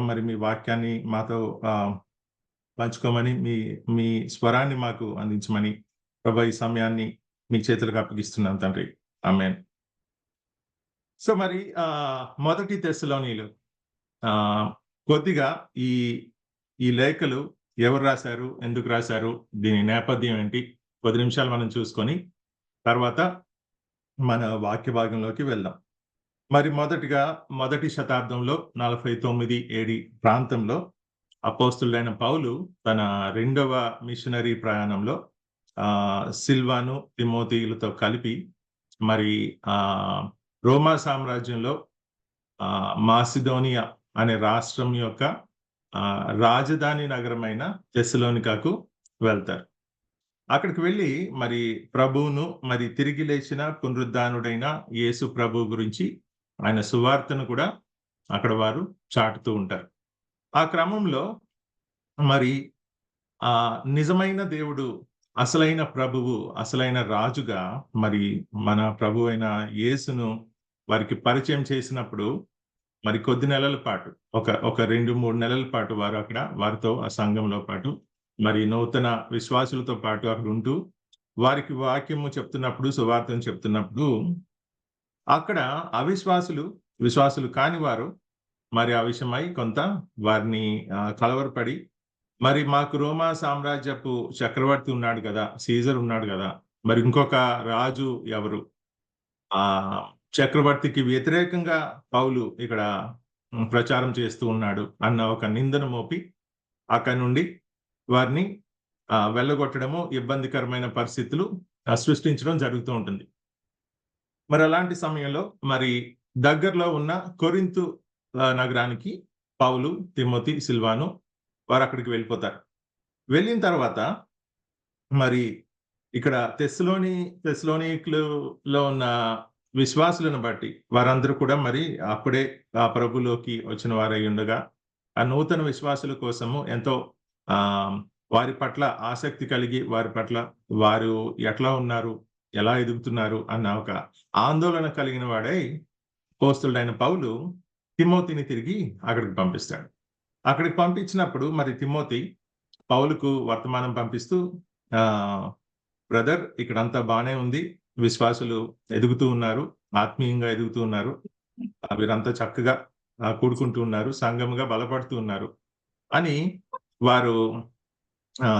మరి మీ వాక్యాన్ని మాతో పంచుకోమని, మీ స్వరాన్ని మాకు అందించమని ఈ సమయాన్ని మీ చేతులకు అప్పగిస్తున్నాం తండ్రి. ఆమేన్. సో మరి 1 తెస్సలోనీయులు కొద్దిగా ఈ లేఖలు ఎవరు రాశారు, ఎందుకు రాశారు, దీని నేపథ్యం ఏంటి, కొద్ది నిమిషాలు మనం చూసుకొని తర్వాత మన వాక్య భాగంలోకి వెళ్దాం. మరి మొదటిగా 1వ శతాబ్దంలో 49 AD ప్రాంతంలో అపోస్తులైన పౌలు తన 2వ మిషనరీ ప్రయాణంలో సిల్వాను, తిమోతిలతో కలిపి మరి రోమా సామ్రాజ్యంలో మాసిదోనియా అనే రాష్ట్రం యొక్క రాజధాని నగరమైన తెస్సలోనికాకు వెళ్తారు. అక్కడికి వెళ్ళి మరి ప్రభువును, మరి తిరిగి లేచిన పునరుద్ధానుడైన యేసు ప్రభు గురించి ఆయన సువార్తను కూడా అక్కడ వారు చాటుతూ ఉంటారు. ఆ క్రమంలో మరి నిజమైన దేవుడు, అసలైన ప్రభువు, అసలైన రాజుగా మరి మన ప్రభు అయిన యేసును వారికి పరిచయం చేసినప్పుడు మరి కొద్ది నెలల పాటు ఒక 2-3 నెలల పాటు వారు అక్కడ వారితో ఆ సంఘంలో పాటు మరి నూతన విశ్వాసులతో పాటు అక్కడ ఉంటూ వారికి వాక్యము చెప్తున్నప్పుడు, సువార్తను చెప్తున్నప్పుడు అక్కడ విశ్వాసులు కాని వారు మరి ఆ విషయమై కొంత వారిని కలవరపడి, మరి మాకు రోమా సామ్రాజ్యపు చక్రవర్తి ఉన్నాడు కదా, సీజర్ ఉన్నాడు కదా, మరి ఇంకొక రాజు ఎవరు, ఆ చక్రవర్తికి వ్యతిరేకంగా పౌలు ఇక్కడ ప్రచారం చేస్తూ ఉన్నాడు అన్న ఒక నిందను మోపి అక్కడి నుండి వారిని వెళ్ళగొట్టడము, ఇబ్బందికరమైన పరిస్థితులు సృష్టించడం జరుగుతూ ఉంటుంది. మరి అలాంటి సమయంలో మరి దగ్గరలో ఉన్న కొరింతు నగరానికి పౌలు, తిమోతి, సిల్వాను వారు అక్కడికి వెళ్ళిపోతారు. వెళ్ళిన తర్వాత మరి ఇక్కడ తెస్సలోనికులో ఉన్న విశ్వాసులను బట్టి వారందరూ కూడా మరి అప్పుడే ఆ ప్రభులోకి వచ్చిన వారై ఉండగా ఆ నూతన విశ్వాసుల కోసము ఎంతో వారి పట్ల ఆసక్తి కలిగి, వారి పట్ల వారు ఎట్లా ఉన్నారు, ఎలా ఎదుగుతున్నారు అన్న ఒక ఆందోళన కలిగిన వాడై అపోస్తలుడైన పౌలు తిమోతిని తిరిగి అక్కడికి పంపిస్తాడు. అక్కడికి పంపించినప్పుడు మరి తిమోతి పౌలుకు వర్తమానం పంపిస్తూ, బ్రదర్, ఇక్కడంతా బానే ఉంది, విశ్వాసులు ఎదుగుతూ ఉన్నారు, ఆత్మీయంగా ఎదుగుతూ ఉన్నారు, వీరంతా చక్కగా కూడుకుంటూ ఉన్నారు, సంఘముగా బలపడుతూ ఉన్నారు అని వారు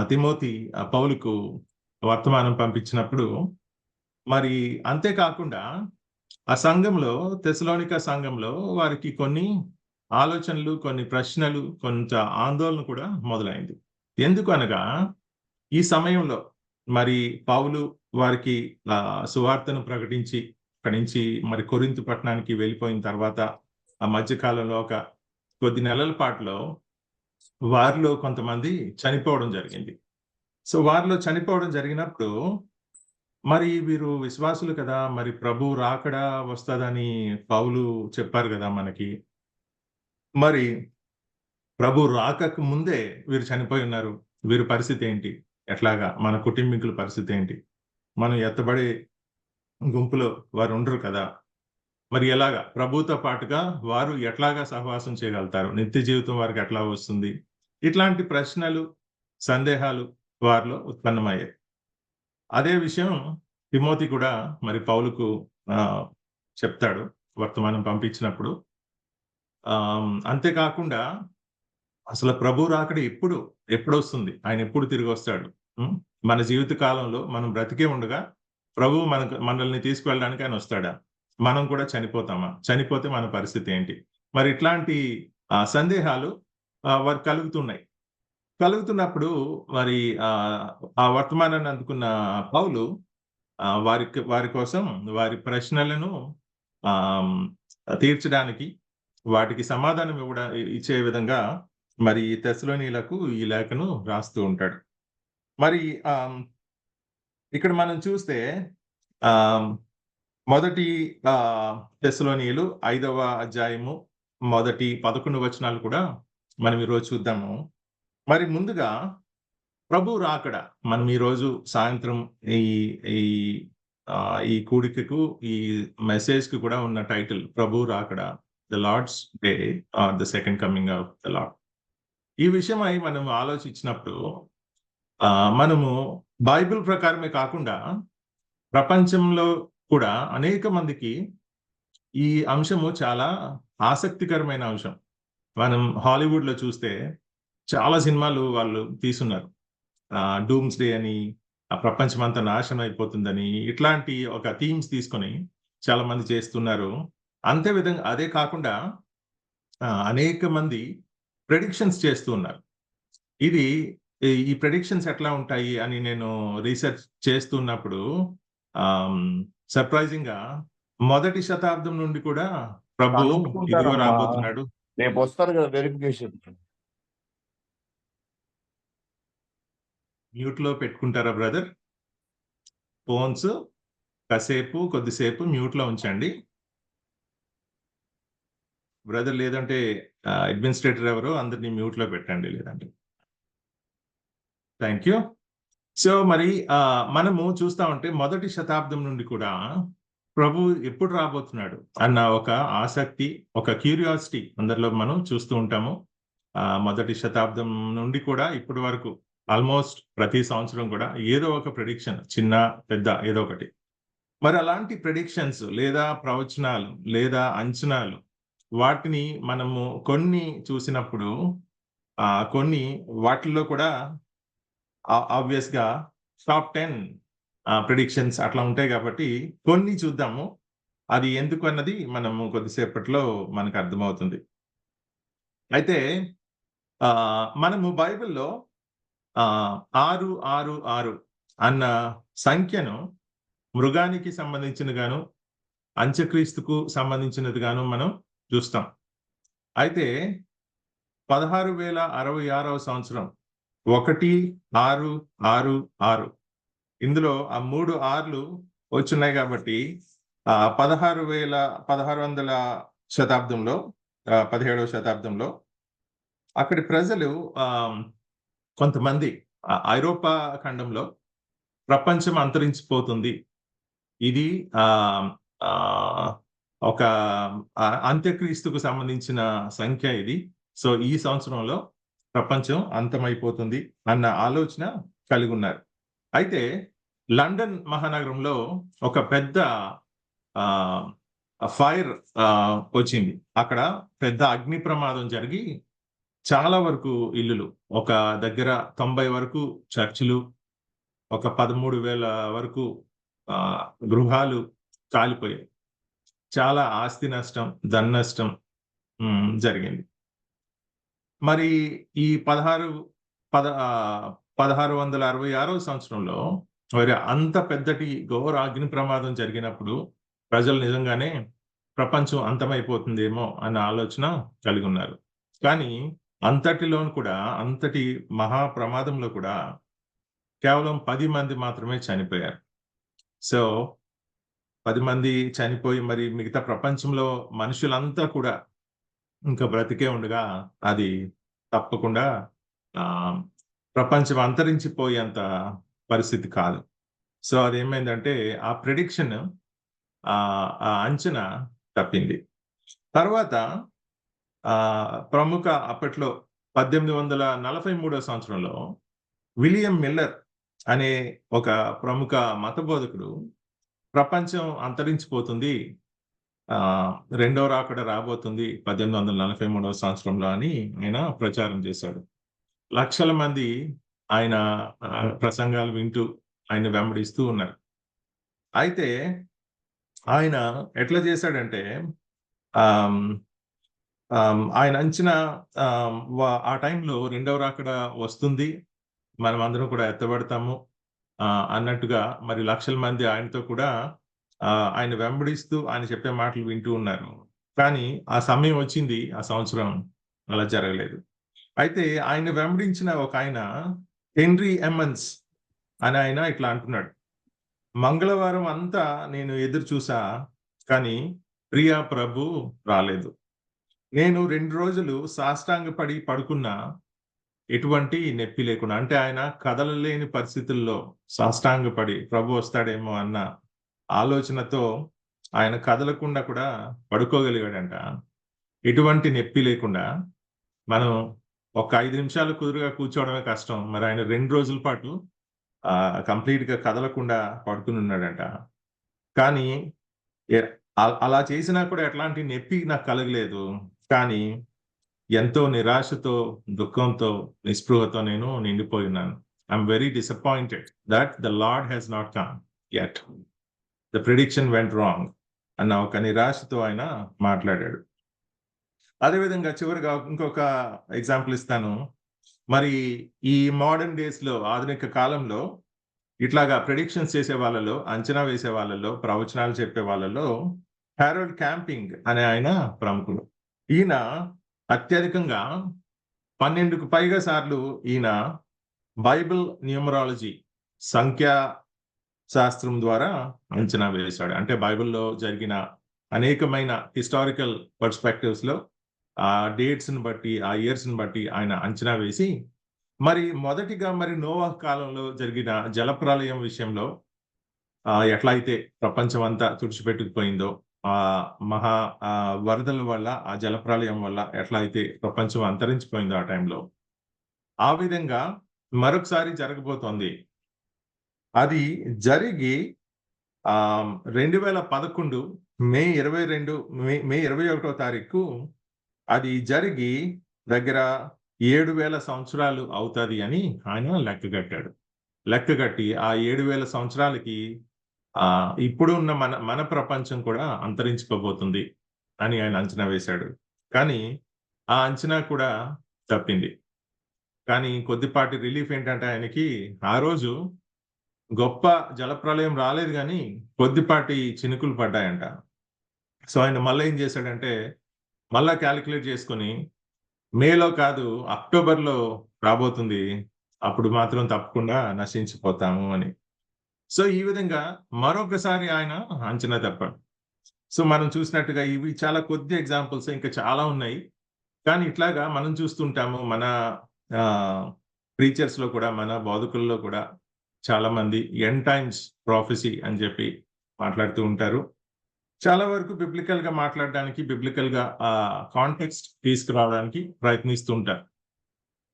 తిమోతి పౌలుకు వర్తమానం పంపించినప్పుడు, మరి అంతేకాకుండా ఆ సంఘంలో, తెస్సలోనిక సంఘంలో వారికి కొన్ని ఆలోచనలు, కొన్ని ప్రశ్నలు, కొంత ఆందోళన కూడా మొదలైంది. ఎందుకు అనగా ఈ సమయంలో మరి పౌలు వారికి సువార్తను ప్రకటించి అక్కడి నుంచి మరి కొరింథు పట్టణానికి వెళ్ళిపోయిన తర్వాత ఆ మధ్యకాలంలో ఒక కొద్ది నెలల పాటులో వారిలో కొంతమంది చనిపోవడం జరిగింది. సో వారిలో చనిపోవడం జరిగినప్పుడు మరి వీరు విశ్వాసులు కదా, మరి ప్రభు రాకడా వస్తుందని పౌలు చెప్పారు కదా మనకి. మరి ప్రభు రాకకు ముందే వీరు చనిపోయి ఉన్నారు. వీరి పరిస్థితి ఏంటి, ఎట్లాగా, మన కుటుంబీకుల పరిస్థితి ఏంటి, మనం ఎత్తబడే గుంపులో వారు ఉండరు కదా, మరి ఎలాగా ప్రభుతో పాటుగా వారు ఎట్లాగా సహవాసం చేయగలుగుతారు, నిత్య జీవితం వారికి ఎట్లా వస్తుంది, ఇట్లాంటి ప్రశ్నలు, సందేహాలు వారిలో ఉత్పన్నమయ్యాయి. అదే విషయం తిమోతి కూడా మరి పౌలుకు చెప్తాడు వర్తమానం పంపించినప్పుడు. అంతేకాకుండా అసలు ప్రభు రాకడ ఎప్పుడు వస్తుంది, ఆయన ఎప్పుడు తిరిగి వస్తాడు, మన జీవిత కాలంలో మనం బ్రతికే ఉండగా ప్రభు మనల్ని తీసుకువెళ్ళడానికి ఆయన వస్తాడా, మనం కూడా చనిపోతామా, చనిపోతే మన పరిస్థితి ఏంటి, మరి ఇట్లాంటి సందేహాలు వారు కలుగుతున్నప్పుడు మరి ఆ వర్తమానాన్ని అందుకున్న పౌలు వారి కోసం వారి ప్రశ్నలను తీర్చడానికి, వాటికి సమాధానం ఇచ్చే విధంగా మరి తెస్సలోనీయులకు ఈ లేఖను రాస్తూ ఉంటాడు. మరి ఇక్కడ మనం చూస్తే మొదటి తెస్సలోనీయులు 5వ అధ్యాయము మొదటి 11 వచనాలు కూడా మనం ఈరోజు చూద్దాము. మరి ముందుగా ప్రభు రాకడ, మనం ఈరోజు సాయంత్రం ఈ కూడికకు, ఈ మెసేజ్ కు కూడా ఉన్న టైటిల్ ప్రభు రాకడ, the Lord's day or the second coming of the Lord. ఈ విషయమై మనం ఆలోచించినప్పుడు మనము బైబిల్ ప్రకారమే కాకుండా ప్రపంచంలో కూడా అనేక మందికి ఈ అంశము చాలా ఆసక్తికరమైన అంశం. మనం హాలీవుడ్ లో చూస్తే చాలా సినిమాలు వాళ్ళు తీసున్నారు, డూమ్స్ డే అని, ఆ ప్రపంచం అంతా నాశనం అయిపోతుందని, ఇట్లాంటి ఒక థీమ్స్ తీసుకొని చాలా మంది చేస్తున్నారు. అదే కాకుండా అనేక మంది ప్రెడిక్షన్స్ చేస్తూ ఉన్నారు. ఈ ప్రెడిక్షన్స్ ఎట్లా ఉంటాయి అని నేను రీసెర్చ్ చేస్తున్నప్పుడు సర్ప్రైజింగ్ గా మొదటి శతాబ్దం నుండి కూడా ప్రభు ఇదిగో రాబోతున్నాడు. రేపు వస్తారు కదా వెరిఫికేషన్. మ్యూట్ లో పెట్టుకుంటారా బ్రదర్? ఫోన్స్ కొద్దిసేపు మ్యూట్ లో ఉంచండి బ్రదర్, లేదంటే అడ్మినిస్ట్రేటర్ ఎవరో అందరినీ మ్యూట్ లో పెట్టండి, లేదంటే. Thank you. సో మరి మనము చూస్తా ఉంటే మొదటి శతాబ్దం నుండి కూడా ప్రభు ఎప్పుడు రాబోతున్నాడు అన్న ఒక ఆసక్తి, ఒక క్యూరియాసిటీ అందరిలో మనం చూస్తూ ఉంటాము. మొదటి శతాబ్దం నుండి కూడా ఇప్పటి వరకు ఆల్మోస్ట్ ప్రతి సంవత్సరం కూడా ఏదో ఒక ప్రెడిక్షన్, చిన్న పెద్ద ఏదో ఒకటి. మరి అలాంటి ప్రెడిక్షన్స్ లేదా ప్రవచనాలు లేదా అంచనాలు, వాటిని మనము కొన్ని చూసినప్పుడు కొన్ని వాటిల్లో కూడా ఆబ్వియస్ గా టాప్ 10 ప్రిడిక్షన్స్ అట్లా ఉంటాయి. కాబట్టి కొన్ని చూద్దాము, అది ఎందుకు అన్నది మనము కొద్దిసేపట్లో మనకు అర్థమవుతుంది. అయితే మనము బైబిల్లో 666 అన్న సంఖ్యను మృగానికి సంబంధించిన గాను, అంత్యక్రీస్తుకు సంబంధించినది గాను మనం చూస్తాం. అయితే 16,066వ సంవత్సరం 1666 ఇందులో ఆ 3 6లు వచ్చున్నాయి. కాబట్టి 1600 శతాబ్దంలో 17వ శతాబ్దంలో అక్కడి ప్రజలు కొంతమంది ఐరోపా ఖండంలో ప్రపంచం అంతరించిపోతుంది, ఇది ఒక అంత్యక్రీస్తుకు సంబంధించిన సంఖ్య ఇది, సో ఈ సంవత్సరంలో ప్రపంచం అంతమైపోతుంది అన్న ఆలోచన కలిగి ఉన్నారు. అయితే లండన్ మహానగరంలో ఒక పెద్ద ఫైర్ వచ్చింది. అక్కడ పెద్ద అగ్ని ప్రమాదం జరిగి చాలా వరకు ఇల్లులు, ఒక దగ్గర 90 వరకు చర్చిలు, ఒక 13,000 వరకు గృహాలు కాలిపోయాయి. చాలా ఆస్తి నష్టం, ధన నష్టం జరిగింది. మరి ఈ 1666వ సంవత్సరంలో మరి అంత పెద్దటి ఘోర అగ్ని ప్రమాదం జరిగినప్పుడు ప్రజలు నిజంగానే ప్రపంచం అంతమైపోతుందేమో అన్న ఆలోచన కలిగి ఉన్నారు. కానీ అంతటిలో కూడా, అంతటి మహా ప్రమాదంలో కూడా కేవలం 10 మంది మాత్రమే చనిపోయారు. సో 10 మంది చనిపోయి మరి మిగతా ప్రపంచంలో మనుషులంతా కూడా ఇంకా బ్రతికే ఉండగా అది తప్పకుండా ప్రపంచం అంతరించిపోయేంత పరిస్థితి కాదు. సో అదేమైందంటే ఆ ప్రెడిక్షన్, ఆ అంచనా తప్పింది. తర్వాత ప్రముఖ అప్పట్లో 1843వ సంవత్సరంలో విలియం మిల్లర్ అనే ఒక ప్రముఖ మతబోధకుడు ప్రపంచం అంతరించిపోతుంది, రెండవ రాకడ రాబోతుంది 1843వ సంవత్సరంలో అని ఆయన ప్రచారం చేశాడు. లక్షల మంది ఆయన ప్రసంగాలు వింటూ ఆయన వెంబడిస్తూ ఉన్నారు. అయితే ఆయన ఎట్లా చేశాడంటే ఆయన అంచనా ఆ టైంలో రెండవ రాకడ వస్తుంది, మనం అందరం కూడా ఎత్తబడతాము అన్నట్టుగా మరి లక్షల మంది ఆయనతో కూడా ఆయన వెంబడిస్తూ ఆయన చెప్పే మాటలు వింటూ ఉన్నారు. కానీ ఆ సమయం వచ్చింది, ఆ సంవత్సరం అలా జరగలేదు. అయితే ఆయన వెంబడించిన ఒక ఆయన హెన్రీ ఎమన్స్ అని ఆయన ఇట్లా అంటున్నాడు, మంగళవారం అంతా నేను ఎదురు చూసా కానీ ప్రియా ప్రభు రాలేదు. నేను 2 రోజులు సాష్టాంగపడి పడుకున్నా, ఎటువంటి నొప్పి లేకుండా, అంటే ఆయన కదలలేని పరిస్థితుల్లో సాష్టాంగపడి ప్రభు వస్తాడేమో అన్న ఆలోచనతో ఆయన కదలకుండా కూడా పడుకోగలిగాడంట. ఎటువంటి నొప్పి లేకుండా. మనం ఒక 5 నిమిషాలు కుదురుగా కూర్చోవడమే కష్టం, మరి ఆయన 2 రోజుల పాటు కంప్లీట్ గా కదలకుండా పడుకుని ఉన్నాడంట. కానీ అలా చేసినా కూడా ఎట్లాంటి నొప్పి నాకు కలగలేదు. కానీ ఎంతో నిరాశతో, దుఃఖంతో, నిస్పృహతో నేను నిండిపోయి ఉన్నాను. I'm very disappointed that the lord has not come yet, the prediction went wrong అన్న ఒక నిరాశతో ఆయన మాట్లాడాడు. అదేవిధంగా చివరిగా ఇంకొక ఎగ్జాంపుల్ ఇస్తాను. మరి ఈ మోడర్న్ డేస్ లో, ఆధునిక కాలంలో ఇట్లాగా ప్రెడిక్షన్స్ చేసే వాళ్ళలో, అంచనా వేసే వాళ్ళలో, ప్రవచనాలు చెప్పే వాళ్ళలో హారోల్డ్ క్యాంపింగ్ అనే ఆయన ప్రముఖుడు. ఈయన అత్యధికంగా 12కు పైగా సార్లు ఈయన బైబిల్ న్యూమరాలజీ, సంఖ్యా శాస్త్రం ద్వారా అంచనా వేశాడు. అంటే బైబిల్లో జరిగిన అనేకమైన హిస్టారికల్ పర్స్పెక్టివ్స్ లో ఆ డేట్స్ ని బట్టి, ఆ ఇయర్స్ ని బట్టి ఆయన అంచనా వేసి, మరి మొదటిగా మరి నోవాహ్ కాలంలో జరిగిన జలప్రలయం విషయంలో ఎట్లా అయితే ప్రపంచం అంతా తుడిచిపెట్టుకుపోయిందో, ఆ మహా వరదల వల్ల, ఆ జలప్రళయం వల్ల ఎట్లా అయితే ప్రపంచం అంతరించిపోయిందో ఆ టైంలో, ఆ విధంగా మరొకసారి జరగబోతోంది. అది జరిగి 2011 మే 22 మే 21వ తారీఖు అది జరిగి దగ్గర 7,000 సంవత్సరాలు అవుతుంది అని ఆయన లెక్కగట్టాడు. లెక్కగట్టి ఆ 7,000 సంవత్సరాలకి ఇప్పుడు ఉన్న మన ప్రపంచం కూడా అంతరించుకోబోతుంది అని ఆయన అంచనా వేశాడు. కానీ ఆ అంచనా కూడా తప్పింది. కానీ కొద్దిపాటి రిలీఫ్ ఏంటంటే ఆయనకి ఆ రోజు గొప్ప జలప్రళయం రాలేదు గానీ కొద్దిపాటి చినుకులు పడ్డాయంట. సో ఆయన మళ్ళా ఏం చేశాడంటే మళ్ళా క్యాలిక్యులేట్ చేసుకొని మేలో కాదు అక్టోబర్‌లో రాబోతుంది. అప్పుడు మాత్రం తప్పకుండా నశించిపోతాము అని. సో ఈ విధంగా మరొకసారి ఆయన అంచనా తప్పాడు. సో మనం చూసినట్టుగా ఇవి చాలా కొద్ది ఎగ్జాంపుల్స్, ఇంకా చాలా ఉన్నాయి. కానీ ఇట్లాగా మనం చూస్తుంటాము మన ప్రీచర్స్‌లో కూడా, మన బోధకుల్లో కూడా చాలా మంది ఎండ్ టైమ్స్ ప్రొఫెసీ అని చెప్పి మాట్లాడుతూ ఉంటారు. చాలా వరకు బిబ్లికల్‌గా మాట్లాడడానికి, బిబ్లికల్‌గా కాంటెక్స్ట్ తీసుకురావడానికి ప్రయత్నిస్తూ ఉంటారు.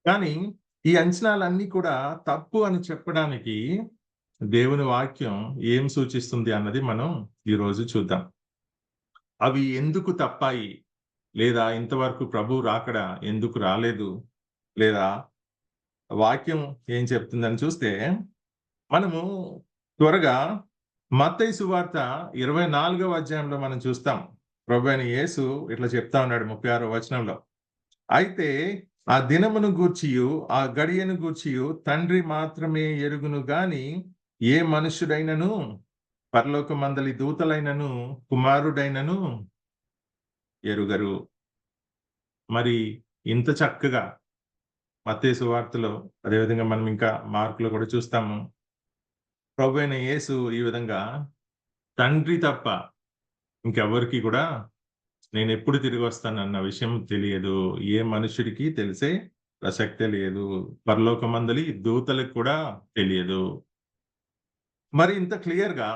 కానీ ఈ అంచనాలన్నీ కూడా తప్పు అని చెప్పడానికి దేవుని వాక్యం ఏం సూచిస్తుంది అన్నది మనం ఈరోజు చూద్దాం. అవి ఎందుకు తప్పాయి? లేదా ఇంతవరకు ప్రభువు రాకడ ఎందుకు రాలేదు? లేదా వాక్యం ఏం చెప్తుందని చూస్తే మనము త్వరగా మత్తయి సువార్త 24వ అధ్యాయంలో మనం చూస్తాం. ప్రభువైన యేసు ఇట్లా చెప్తా ఉన్నాడు 36వ వచనంలో. అయితే ఆ దినమును గూర్చియు ఆ గడియను గూర్చియు తండ్రి మాత్రమే ఎరుగును గాని ఏ మనుష్యుడైనను, పరలోకమందలి దూతలైనను, కుమారుడైనను ఎరుగరు. మరి ఇంత చక్కగా మత్తయి సువార్తలో, అదేవిధంగా మనం ఇంకా మార్కులో కూడా చూస్తాము. ప్రభువైన యేసు ఈ విధంగా తండ్రి తప్ప ఇంకెవ్వరికి కూడా నేను ఎప్పుడు తిరిగి వస్తానన్న విషయం తెలియదు. ఏ మనుషుడికి తెలిసే ప్రసక్తే లేదు. పరలోకమందలి దూతలకు కూడా తెలియదు. మరి ఇంత క్లియర్‌గా,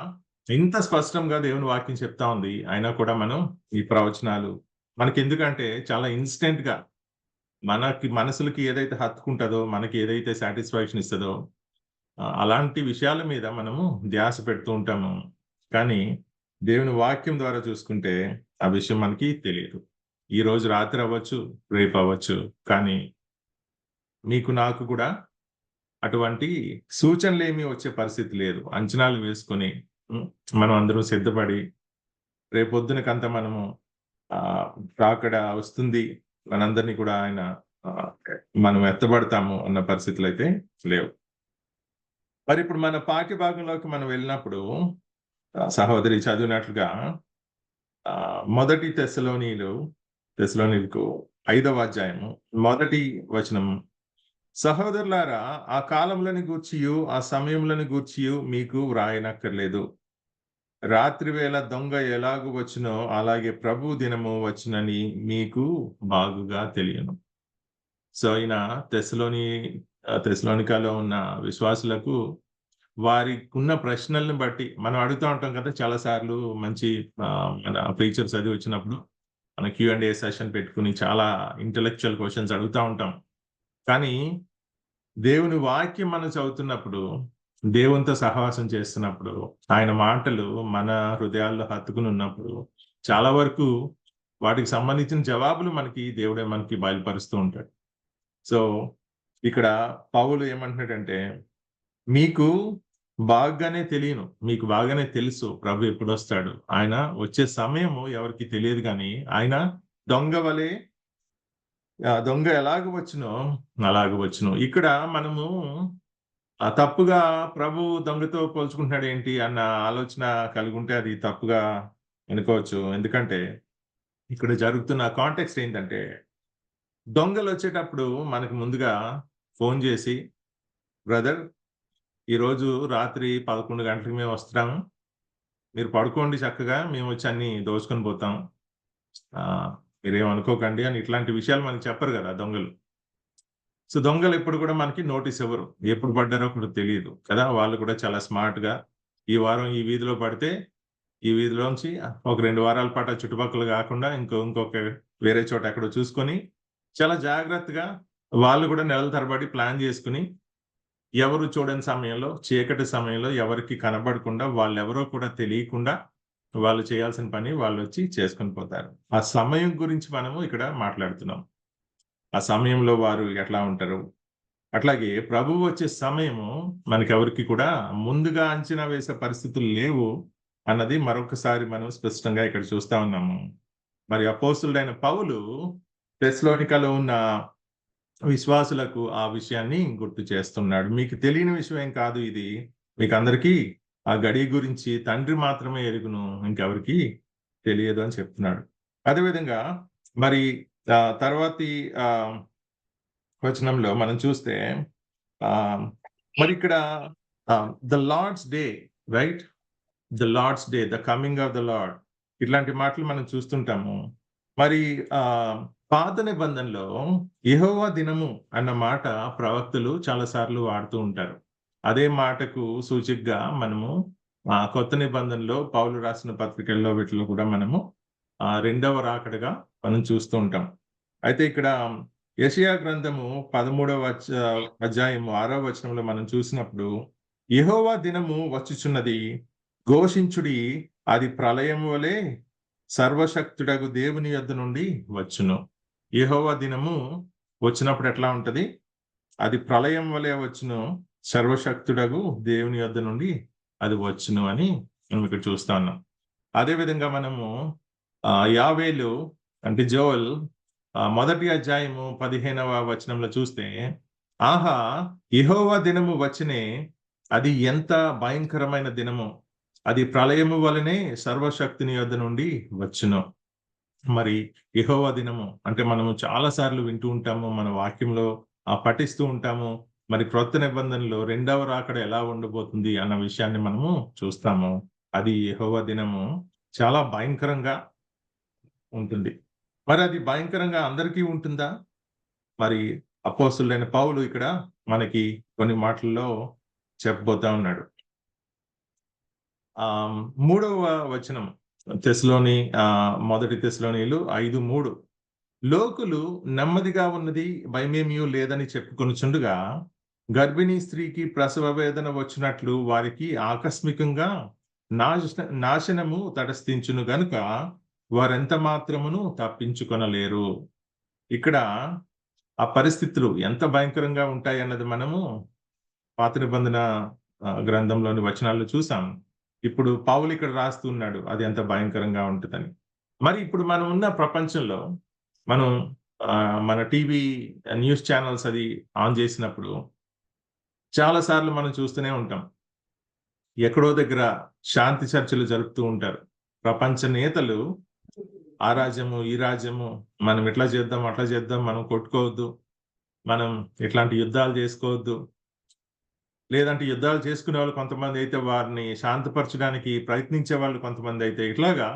ఇంత స్పష్టంగా దేవుని వాక్యం చెప్తా ఉంది. అయినా కూడా మనం ఈ ప్రవచనాలు మనకెందుకంటే చాలా ఇన్‌స్టంట్‌గా మనకి మనసులకి ఏదైతే హత్తుకుంటదో, మనకి ఏదైతే సాటిస్ఫాక్షన్ ఇస్తదో అలాంటి విషయాల మీద మనము ధ్యాస పెడుతూ ఉంటాము. కానీ దేవుని వాక్యం ద్వారా చూసుకుంటే ఆ విషయం మనకి తెలియదు. ఈరోజు రాత్రి అవ్వచ్చు, రేపు అవ్వచ్చు. కానీ మీకు నాకు కూడా అటువంటి సూచనలేమీ వచ్చే పరిస్థితి లేదు. అంచనాలు వేసుకొని మనం అందరం సిద్ధపడి రేపొద్దునకంతా మనము రాకడ వస్తుంది, మనందరినీ కూడా ఆయన మనం ఎత్తబడతాము అన్న పరిస్థితులు అయితే లేవు. మరి ఇప్పుడు మన పాఠ్య భాగంలోకి మనం వెళ్ళినప్పుడు సహోదరి చదివినట్లుగా మొదటి తెస్సలోనికు 5వ అధ్యాయము 1వ వచనం, సహోదరులారా ఆ కాలములను గూర్చియు ఆ సమయములను గూర్చియు మీకు వ్రాయనక్కర్లేదు. రాత్రి వేళ దొంగ ఎలాగు వచ్చునో అలాగే ప్రభు దినము వచ్చునని మీకు బాగుగా తెలియను. సో ఈయన తెస్సలోనికలో ఉన్న విశ్వాసులకు వారికి ఉన్న ప్రశ్నలను బట్టి మనం అడుగుతూ ఉంటాం కదా, చాలా సార్లు మంచి మన ప్రీచర్స్ అది వచ్చినప్పుడు మన Q&A సెషన్ పెట్టుకుని చాలా ఇంటెలెక్చువల్ క్వశ్చన్స్ అడుగుతూ ఉంటాం. కానీ దేవుని వాక్యం మనం చదువుతున్నప్పుడు, దేవునితో సహవాసం చేస్తున్నప్పుడు, ఆయన మాటలు మన హృదయాల్లో హత్తుకుని ఉన్నప్పుడు చాలా వరకు వాటికి సంబంధించిన జవాబులు దేవుడే మనకి బయలుపరుస్తూ ఉంటాడు. సో ఇక్కడ పౌలు ఏమంటున్నాడంటే, మీకు బాగానే తెలియను, మీకు బాగానే తెలుసు ప్రభు ఎప్పుడు వస్తాడు. ఆయన వచ్చే సమయము ఎవరికి తెలియదు, కానీ ఆయన దొంగ ఎలాగ వచ్చునో అలాగ వచ్చును. ఇక్కడ మనము తప్పుగా ప్రభు దొంగతో పోల్చుకుంటున్నాడు ఏంటి అన్న ఆలోచన కలిగి ఉంటే అది తప్పుగా అనుకోవచ్చు. ఎందుకంటే ఇక్కడ జరుగుతున్న కాంటెక్స్ట్ ఏంటంటే, దొంగలు వచ్చేటప్పుడు మనకు ముందుగా ఫోన్ చేసి, బ్రదర్ ఈరోజు రాత్రి 11 గంటలకు మేము వస్తున్నాము, మీరు పడుకోండి చక్కగా, మేము వచ్చి అన్ని దోచుకొని పోతాం, మీరేమనుకోకండి అని ఇట్లాంటి విషయాలు మనకి చెప్పరు కదా దొంగలు. సో దొంగలు ఎప్పుడు కూడా మనకి నోటీస్ ఇవ్వరు, ఎప్పుడు పడ్డారో కూడా తెలియదు కదా. వాళ్ళు కూడా చాలా స్మార్ట్‌గా ఈ వారం ఈ వీధిలో పడితే ఈ వీధిలోంచి ఒక 2 వారాల పాటు ఆ చుట్టుపక్కల కాకుండా ఇంకొక వేరే చోట ఎక్కడో చూసుకొని చాలా జాగ్రత్తగా వాళ్ళు కూడా నెలల తరబడి ప్లాన్ చేసుకుని ఎవరు చూడని సమయంలో, చీకటి సమయంలో ఎవరికి కనబడకుండా, వాళ్ళెవరో కూడా తెలియకుండా వాళ్ళు చేయాల్సిన పని వాళ్ళు వచ్చి చేసుకొని పోతారు. ఆ సమయం గురించి మనము ఇక్కడ మాట్లాడుతున్నాం. ఆ సమయంలో వారు ఎట్లా ఉంటారు? అట్లాగే ప్రభువు వచ్చే సమయము మనకెవరికి కూడా ముందుగా అంచనా వేసే పరిస్థితులు లేవు అన్నది మరొకసారి మనం స్పష్టంగా ఇక్కడ చూస్తా ఉన్నాము. మరి అపోస్తులుడైన పౌలు తెస్సలోనికలో ఉన్న విశ్వాసులకు ఆ విషయాన్ని గుర్తు చేస్తున్నాడు. మీకు తెలియని విషయం ఏం కాదు ఇది. మీకు అందరికీ ఆ గడియ గురించి తండ్రి మాత్రమే ఎరుగును, ఇంకెవరికి తెలియదు అని చెప్తున్నాడు. అదేవిధంగా మరి తర్వాతి వచనంలో మనం చూస్తే మరి ఇక్కడ the Lord's day, right? The Lord's day, the coming of the Lord, ఇట్లాంటి మాటలు మనం చూస్తుంటాము. మరి పాత నిబంధనలో యెహోవా దినము అన్న మాట ప్రవక్తలు చాలా సార్లు వాడుతూ ఉంటారు. అదే మాటకు సూచికగా మనము కొత్త నిబంధనలో పౌలు రాసిన పత్రికల్లో వీటిలో కూడా మనము రెండవ రాకడగా మనం చూస్తూ ఉంటాం. అయితే ఇక్కడ యెషయా గ్రంథము 13వ అధ్యాయము 6వ వచనంలో మనం చూసినప్పుడు యెహోవా దినము వచ్చుచున్నది, ఘోషించుడి, అది ప్రళయం వలె సర్వశక్తుడగు దేవుని యొద్ద నుండి వచ్చును. యెహోవా దినము వచ్చినప్పుడు ఎట్లా ఉంటది? అది ప్రళయం వలె వచ్చును, సర్వశక్తుడగు దేవుని యొద్ద నుండి అది వచ్చును అని మనం ఇక్కడ చూస్తా ఉన్నాం. అదేవిధంగా మనము యావేలు అంటే జోయల్ 1వ అధ్యాయము 15వ వచనంలో చూస్తే, ఆహా యెహోవా దినము వచ్చినే, అది ఎంత భయంకరమైన దినము, అది ప్రళయము వలనే సర్వశక్తిని యొద్ద నుండి వచ్చును. మరి యెహోవా దినము అంటే మనము చాలా సార్లు వింటూ ఉంటాము, మన వాక్యంలో పఠిస్తూ ఉంటాము. మరి క్రొత్త నిబంధనలో రెండవ రాకడ ఎలా ఉండబోతుంది అన్న విషయాన్ని మనము చూస్తాము. అది యెహోవా దినము చాలా భయంకరంగా ఉంటుంది. మరి అది భయంకరంగా అందరికీ ఉంటుందా? మరి అపోస్తులుడైన పౌలు ఇక్కడ మనకి కొన్ని మాటల్లో చెప్పబోతా ఉన్నాడు. 3వ వచనం మొదటి తెస్సలోనీయులు 5:3, లోకులు నెమ్మదిగా ఉన్నది భయమేమీ లేదని చెప్పుకొనుచుండగా గర్భిణీ స్త్రీకి ప్రసవ వేదన వచ్చినట్లు వారికి ఆకస్మికంగా నాశనము తటస్థించును గనుక వారెంత మాత్రమును తప్పించుకొనలేరు. ఇక్కడ ఆ పరిస్థితులు ఎంత భయంకరంగా ఉంటాయి అన్నది మనము పాత నిబంధన గ్రంథంలోని వచనాల్లో చూసాం. ఇప్పుడు పౌలు ఇక్కడ రాస్తున్నాడు అది ఎంత భయంకరంగా ఉంటుందని. మరి ఇప్పుడు మనం ఉన్న ప్రపంచంలో మనం మన టీవీ న్యూస్ ఛానల్స్ అది ఆన్ చేసినప్పుడు చాలా సార్లు మనం చూస్తూనే ఉంటాం, ఎక్కడో దగ్గర శాంతి చర్చలు జరుపుతూ ఉంటారు. ప్రపంచ నేతలు ఆ రాజ్యము ఈ రాజ్యము, మనం ఇట్లా చేద్దాం అట్లా చేద్దాం, మనం కొట్టుకోవద్దు, మనం ఇట్లాంటి యుద్ధాలు చేసుకోవద్దు, లేదంటే యుద్ధాలు చేసుకునే వాళ్ళు కొంతమంది అయితే వారిని శాంతపరచడానికి ప్రయత్నించే వాళ్ళు కొంతమంది అయితే, ఇట్లాగా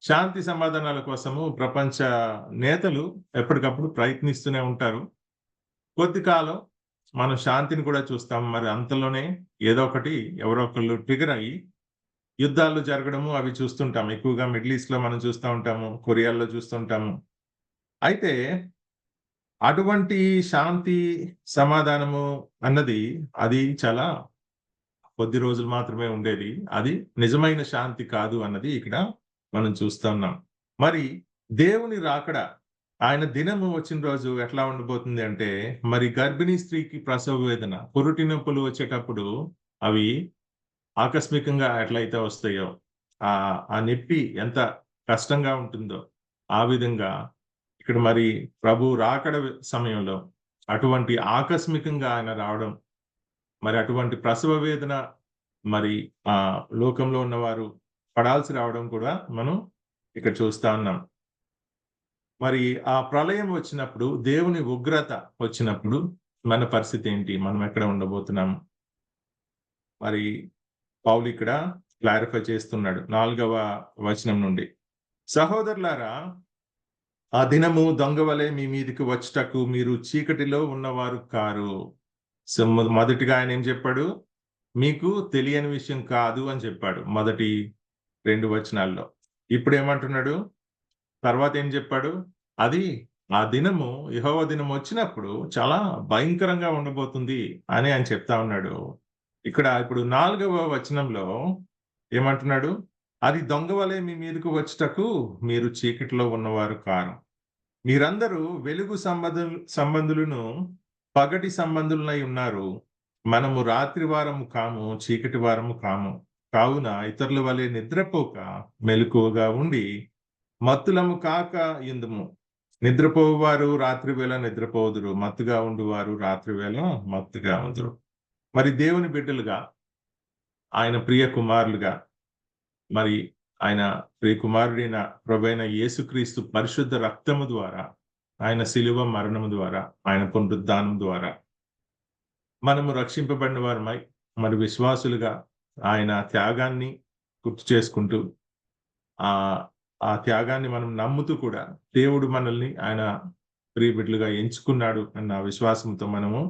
శాంతి సమాధానాల కోసము ప్రపంచ నేతలు ఎప్పటికప్పుడు ప్రయత్నిస్తూనే ఉంటారు. కొద్ది కాలం మనం శాంతిని కూడా చూస్తాం. మరి అంతలోనే ఏదో ఒకటి ఎవరో ఒకళ్ళు ట్రిగర్ అయ్యి యుద్ధాలు జరగడము అవి చూస్తుంటాం. ఎక్కువగా మిడిల్ ఈస్ట్ లో మనం చూస్తూ ఉంటాము, కొరియాలో చూస్తుంటాము. అయితే అటువంటి శాంతి సమాధానము అన్నది అది చాలా కొద్ది రోజులు మాత్రమే ఉండేది. అది నిజమైన శాంతి కాదు అన్నది ఇక్కడ మనం చూస్తున్నాం. మరి దేవుని రాకడ, ఆయన దినము వచ్చిన రోజు ఎట్లా ఉండబోతుంది అంటే, మరి గర్భిణీ స్త్రీకి ప్రసవ వేదన, పురుటి నొప్పులు వచ్చేటప్పుడు అవి ఆకస్మికంగా ఎట్లయితే వస్తాయో, ఆ నొప్పి ఎంత కష్టంగా ఉంటుందో ఆ విధంగా ఇక్కడ మరి ప్రభు రాకడ సమయంలో అటువంటి ఆకస్మికంగా ఆయన రావడం, మరి అటువంటి ప్రసవ వేదన మరి లోకంలో ఉన్నవారు పడాల్సి రావడం కూడా మనం ఇక్కడ చూస్తా ఉన్నాం. మరి ఆ ప్రళయం వచ్చినప్పుడు, దేవుని ఉగ్రత వచ్చినప్పుడు మన పరిస్థితి ఏంటి? మనం ఎక్కడ ఉండబోతున్నాం? మరి పౌలు ఇక్కడ క్లారిఫై చేస్తున్నాడు 4వ వచనం నుండి, సహోదరులారా, ఆ దినము దొంగ వలె మీ మీదికి వచ్చుటకు మీరు చీకటిలో ఉన్నవారు కారు. సో మొదటిగా ఆయన ఏం చెప్పాడు? మీకు తెలియని విషయం కాదు అని చెప్పాడు మొదటి 2 వచనాల్లో. ఇప్పుడు ఏమంటున్నాడు? తర్వాత ఏం చెప్పాడు? అది ఆ దినము యెహోవా దినం వచ్చినప్పుడు చాలా భయంకరంగా ఉండబోతుంది అని ఆయన చెప్తా ఉన్నాడు. ఇప్పుడు 4వ వచనంలో ఏమంటున్నాడు? అది దొంగ వలె మీ మీదకు వచ్చుటకు మీరు చీకటిలో ఉన్నవారు కారు. మీరందరూ వెలుగు సంబంధులను పగటి సంబంధులనై ఉన్నారు. మనము రాత్రి వారము కాము, చీకటి వారము కాము. కావున ఇతరుల వలె నిద్రపోక మెలకువగా ఉండి మత్తులము కాక ఇందుము. నిద్రపోవారు రాత్రి వేళ నిద్రపోదురు, మత్తుగా ఉండువారు రాత్రి వేళ మత్తుగా ఉందురు. మరి దేవుని బిడ్డలుగా, ఆయన ప్రియ కుమారులుగా, మరి ఆయన ప్రియ కుమారుడైన ప్రభువైన యేసుక్రీస్తు పరిశుద్ధ రక్తము ద్వారా, ఆయన శిలువ మరణము ద్వారా, ఆయన పునరుద్ధానం ద్వారా మనము రక్షింపబడిన వారమై మరి విశ్వాసులుగా ఆయన త్యాగాన్ని గుర్తు చేసుకుంటూ ఆ త్యాగాన్ని మనం నమ్ముతూ కూడా దేవుడు మనల్ని ఆయన ప్రియ బిడ్డలుగా ఎంచుకున్నాడు అన్న విశ్వాసంతో మనము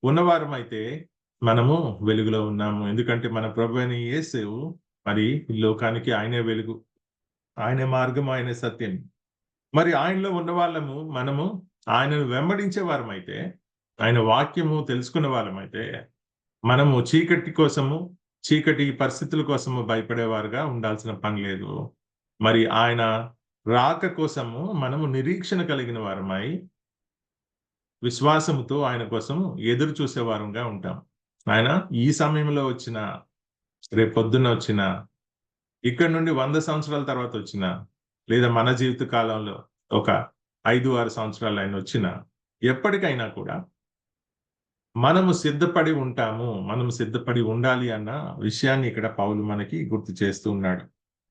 ఉన్నవారమైతే మనము వెలుగులో ఉన్నాము. ఎందుకంటే మన ప్రభువైన యేసు మరి ఈ లోకానికి ఆయనే వెలుగు, ఆయనే మార్గం, ఆయనే సత్యం. మరి ఆయనలో ఉన్న వాళ్ళము మనము ఆయనను వెంబడించే వారమైతే, ఆయన వాక్యము తెలుసుకున్న వాళ్ళమైతే మనము చీకటి పరిస్థితుల కోసము భయపడేవారుగా ఉండాల్సిన పని లేదు. మరి ఆయన రాక కోసము మనము నిరీక్షణ కలిగిన వారమై విశ్వాసముతో ఆయన కోసం ఎదురు చూసే వారంగా ఉంటాం. ఆయన ఈ సమయంలో వచ్చిన, రేపు పొద్దున్న వచ్చిన, ఇక్కడ నుండి 100 సంవత్సరాల తర్వాత వచ్చిన, లేదా మన జీవిత కాలంలో ఒక 5-6 సంవత్సరాలు ఆయన వచ్చిన, ఎప్పటికైనా కూడా మనము సిద్ధపడి ఉంటాము, మనము సిద్ధపడి ఉండాలి అన్న విషయాన్ని ఇక్కడ పౌలు మనకి గుర్తు చేస్తూ ఉన్నాడు.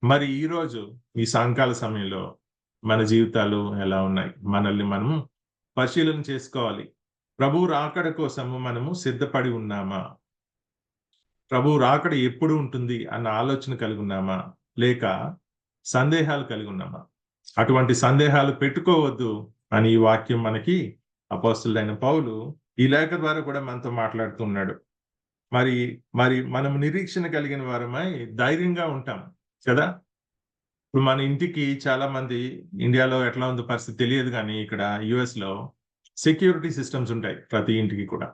మరి ఈరోజు ఈ సాయంకాల సమయంలో మన జీవితాలు ఎలా ఉన్నాయి? మనల్ని మనము పరిశీలన చేసుకోవాలి. ప్రభు రాకడ కోసము మనము సిద్ధపడి ఉన్నామా? ప్రభు రాకడ ఎప్పుడు ఉంటుంది అన్న ఆలోచన కలిగి ఉన్నామా? లేక సందేహాలు కలిగి ఉన్నామా? అటువంటి సందేహాలు పెట్టుకోవద్దు అని ఈ వాక్యం మనకి అపోస్తలుడైన పౌలు ఈ లేఖ ద్వారా కూడా మనతో మాట్లాడుతున్నాడు. మరి మనం నిరీక్షణ కలిగిన వారమై ధైర్యంగా ఉంటాం కదా. ఇప్పుడు మన ఇంటికి చాలా మంది, ఇండియాలో ఎట్లా ఉందో పరిస్థితి తెలియదు కానీ ఇక్కడ US లో సెక్యూరిటీ సిస్టమ్స్ ఉంటాయి ప్రతి ఇంటికి కూడా.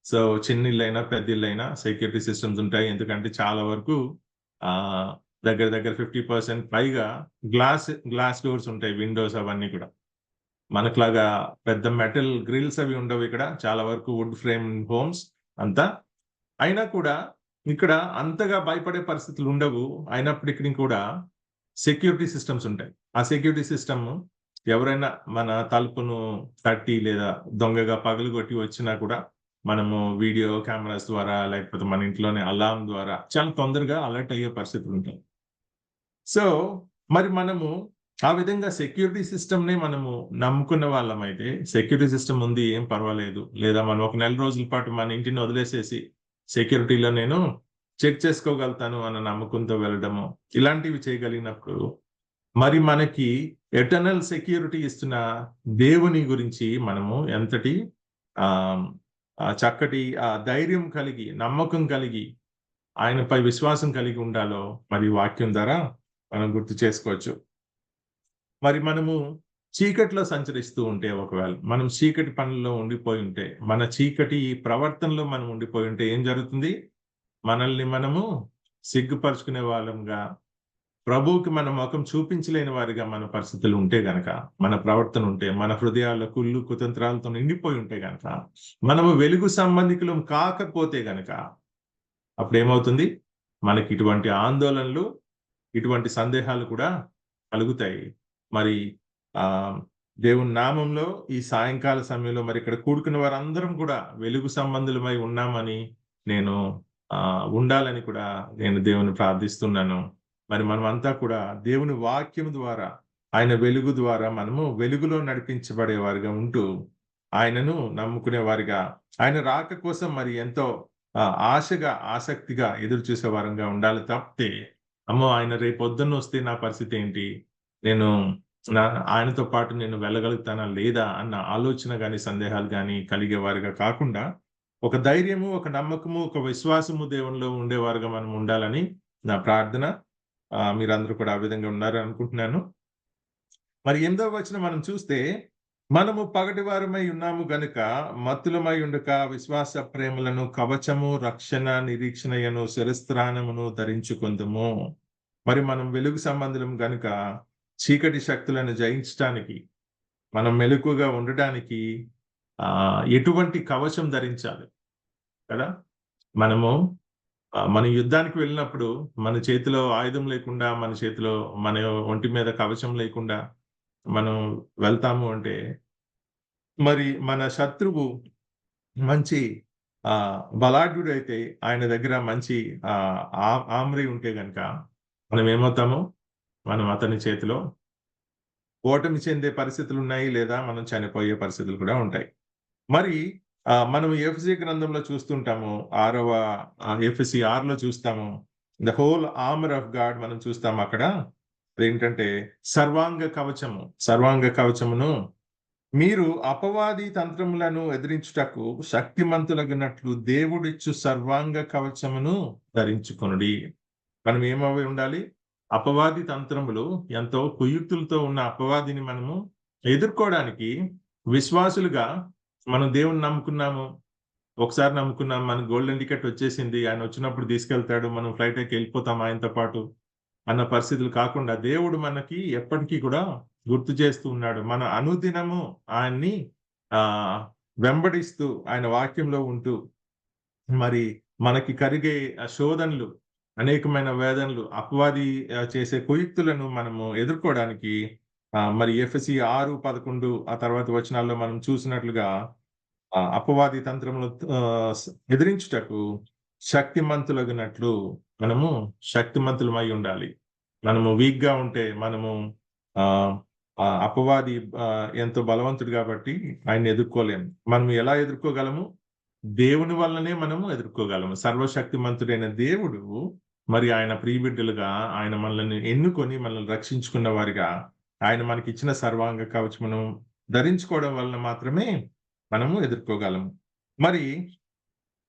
సో చిన్న ఇల్లైనా పెద్ద ఇల్లైనా సెక్యూరిటీ సిస్టమ్స్ ఉంటాయి. ఎందుకంటే చాలా వరకు దగ్గర 50% పైగా గ్లాస్ డోర్స్ ఉంటాయి, విండోస్ అవన్నీ కూడా. మనకులాగా పెద్ద మెటల్ గ్రిల్స్ అవి ఉండవు ఇక్కడ. చాలా వరకు వుడ్ ఫ్రేమ్ హోమ్స్ అంతా. అయినా కూడా ఇక్కడ అంతగా భయపడే పరిస్థితులు ఉండవు. అయినప్పటికీ కూడా సెక్యూరిటీ సిస్టమ్స్ ఉంటాయి. ఆ సెక్యూరిటీ సిస్టమ్ ఎవరైనా మన తలుపును తట్టి లేదా దొంగగా పగలగొట్టి వచ్చినా కూడా మనము వీడియో కెమెరాస్ ద్వారా, లేకపోతే మన ఇంట్లోనే అలారం ద్వారా చాలా తొందరగా అలర్ట్ అయ్యే పరిస్థితులు ఉంటాయి. సో మరి మనము ఆ విధంగా సెక్యూరిటీ సిస్టమ్ని మనము నమ్ముకున్న వాళ్ళమైతే, సెక్యూరిటీ సిస్టమ్ ఉంది ఏం పర్వాలేదు, లేదా మనం ఒక 1 రోజుల పాటు మన ఇంటిని వదిలేసేసి సెక్యూరిటీలో నేను చెక్ చేసుకోగలుగుతాను అన్న నమ్మకంతో వెళ్ళడము, ఇలాంటివి చేయగలిగినప్పుడు మరి మనకి ఎటర్నల్ సెక్యూరిటీ ఇస్తున్న దేవుని గురించి మనము ఎంతటి చక్కటి ధైర్యం కలిగి, నమ్మకం కలిగి, ఆయనపై విశ్వాసం కలిగి ఉండాలో మరి వాక్యం ద్వారా మనం గుర్తు చేసుకోవచ్చు. మరి మనము చీకటిలో సంచరిస్తూ ఉంటే, ఒకవేళ మనం చీకటి పనుల్లో ఉండిపోయి ఉంటే, మన చీకటి ప్రవర్తనలో మనం ఉండిపోయి ఉంటే ఏం జరుగుతుంది? మనల్ని మనము సిగ్గుపరుచుకునే వాళ్ళంగా, ప్రభువుకి మన ముఖం చూపించలేని వారిగా మన పరిస్థితులు ఉంటే గనక, మన ప్రవర్తన ఉంటే, మన హృదయాల కుళ్ళు కుతంత్రాలతో నిండిపోయి ఉంటే గనక, మనము వెలుగు సంబంధికులం కాకపోతే గనక అప్పుడు ఏమవుతుంది? మనకి ఇటువంటి ఆందోళనలు, ఇటువంటి సందేహాలు కూడా కలుగుతాయి. మరి దేవుని నామంలో ఈ సాయంకాల సమయంలో మరి ఇక్కడ కూడుకున్న వారందరం కూడా వెలుగు సంబంధులమై ఉన్నామని నేను ఉండాలని కూడా నేను దేవుని ప్రార్థిస్తున్నాను. మరి మనమంతా కూడా దేవుని వాక్యం ద్వారా, ఆయన వెలుగు ద్వారా మనము వెలుగులో నడిపించబడే వారిగా ఉంటూ, ఆయనను నమ్ముకునే వారిగా, ఆయన రాక కోసం మరి ఎంతో ఆశగా, ఆసక్తిగా ఎదురు చూసే వారంగా ఉండాలి తప్పితే, అమ్మో ఆయన రేపు పొద్దున్న వస్తే నా పరిస్థితి ఏంటి, నేను ఆయనతో పాటు నేను వెళ్ళగలుగుతానా లేదా అన్న ఆలోచన కానీ, సందేహాలు కానీ కలిగే వారిగా కాకుండా, ఒక ధైర్యము, ఒక నమ్మకము, ఒక విశ్వాసము దేవునిలో ఉండేవారుగా మనం ఉండాలని నా ప్రార్థన. మీరందరూ కూడా ఆ విధంగా ఉన్నారని అనుకుంటున్నాను. మరి 8వ వచనం మనం చూస్తే, మనము పగటివారమై ఉన్నాము గనుక మత్తులమై ఉండక విశ్వాస ప్రేమలను కవచము, రక్షణ, నిరీక్షణయను, శిరస్త్రాణమును ధరించుకుందుము. మరి మనం వెలుగు సంబంధులం గనుక చీకటి శక్తులను జయించడానికి, మనం మెలకుగా ఉండటానికి ఎటువంటి కవచం ధరించాలి కదా? మన యుద్ధానికి వెళ్ళినప్పుడు మన చేతిలో ఆయుధం లేకుండా, మన ఒంటి మీద కవచం లేకుండా మనం వెళ్తాము అంటే, మరి మన శత్రువు మంచి బలాఢ్యుడు అయితే, ఆయన దగ్గర మంచి ఆమ్రి ఉంటే గనక మనం ఏమవుతాము? మనం అతని చేతిలో ఓటమి చెందే పరిస్థితులు ఉన్నాయి, లేదా మనం చనిపోయే పరిస్థితులు కూడా ఉంటాయి. మరి మనం ఎఫెసీ గ్రంథంలో చూస్తుంటాము, ఎఫెసీ 6లో చూస్తాము, the whole armour of God మనం చూస్తాము. అక్కడ ఏంటంటే సర్వాంగ కవచమును మీరు అపవాది తంత్రములను ఎదిరించుటకు శక్తిమంతులగినట్లు దేవుడిచ్చు సర్వాంగ కవచమును ధరించుకొనుడి. మనం ఏమవి ఉండాలి? అపవాది తంత్రములు, ఎంతో కుయుక్తులతో ఉన్న అపవాదిని మనము ఎదుర్కోవడానికి విశ్వాసులుగా మనం దేవుని నమ్ముకున్నాము. ఒకసారి నమ్ముకున్నాం, మన గోల్డెన్ టికెట్ వచ్చేసింది, ఆయన వచ్చినప్పుడు తీసుకెళ్తాడు, మనం ఫ్లైట్ ఎక్కి వెళ్ళిపోతాం ఆయనతో పాటు అన్న పరిస్థితులు కాకుండా, దేవుడు మనకి ఎప్పటికీ కూడా గుర్తు చేస్తూ ఉన్నాడు. మన అనుదినము ఆయన్ని వెంబడిస్తూ, ఆయన వాక్యంలో ఉంటూ, మరి మనకి కలిగే శోధనలు, అనేకమైన వేదనలు, అపవాది చేసే కుయుక్తులను మనము ఎదుర్కోవడానికి మరి ఎఫెసీ 6:11 ఆ తర్వాత వచనాల్లో మనం చూసినట్లుగా అపవాది తంత్రములు ఎదిరించుటకు శక్తిమంతులగినట్లు మనము శక్తిమంతులమై ఉండాలి. మనము వీక్ గా ఉంటే, మనము అపవాది ఎంతో బలవంతుడు కాబట్టి ఆయన ఎదుర్కోలేము. మనం ఎలా ఎదుర్కోగలము? దేవుని వల్లనే మనము ఎదుర్కోగలము. సర్వశక్తిమంతుడైన దేవుడు, మరి ఆయన ప్రియబిడ్డలుగా ఆయన మనల్ని ఎన్నుకొని మనల్ని రక్షించుకున్న వారిగా ఆయన మనకి ఇచ్చిన సర్వాంగ కవచమును ధరించుకోవడం వలన మాత్రమే మనము ఎదుర్కోగలము. మరి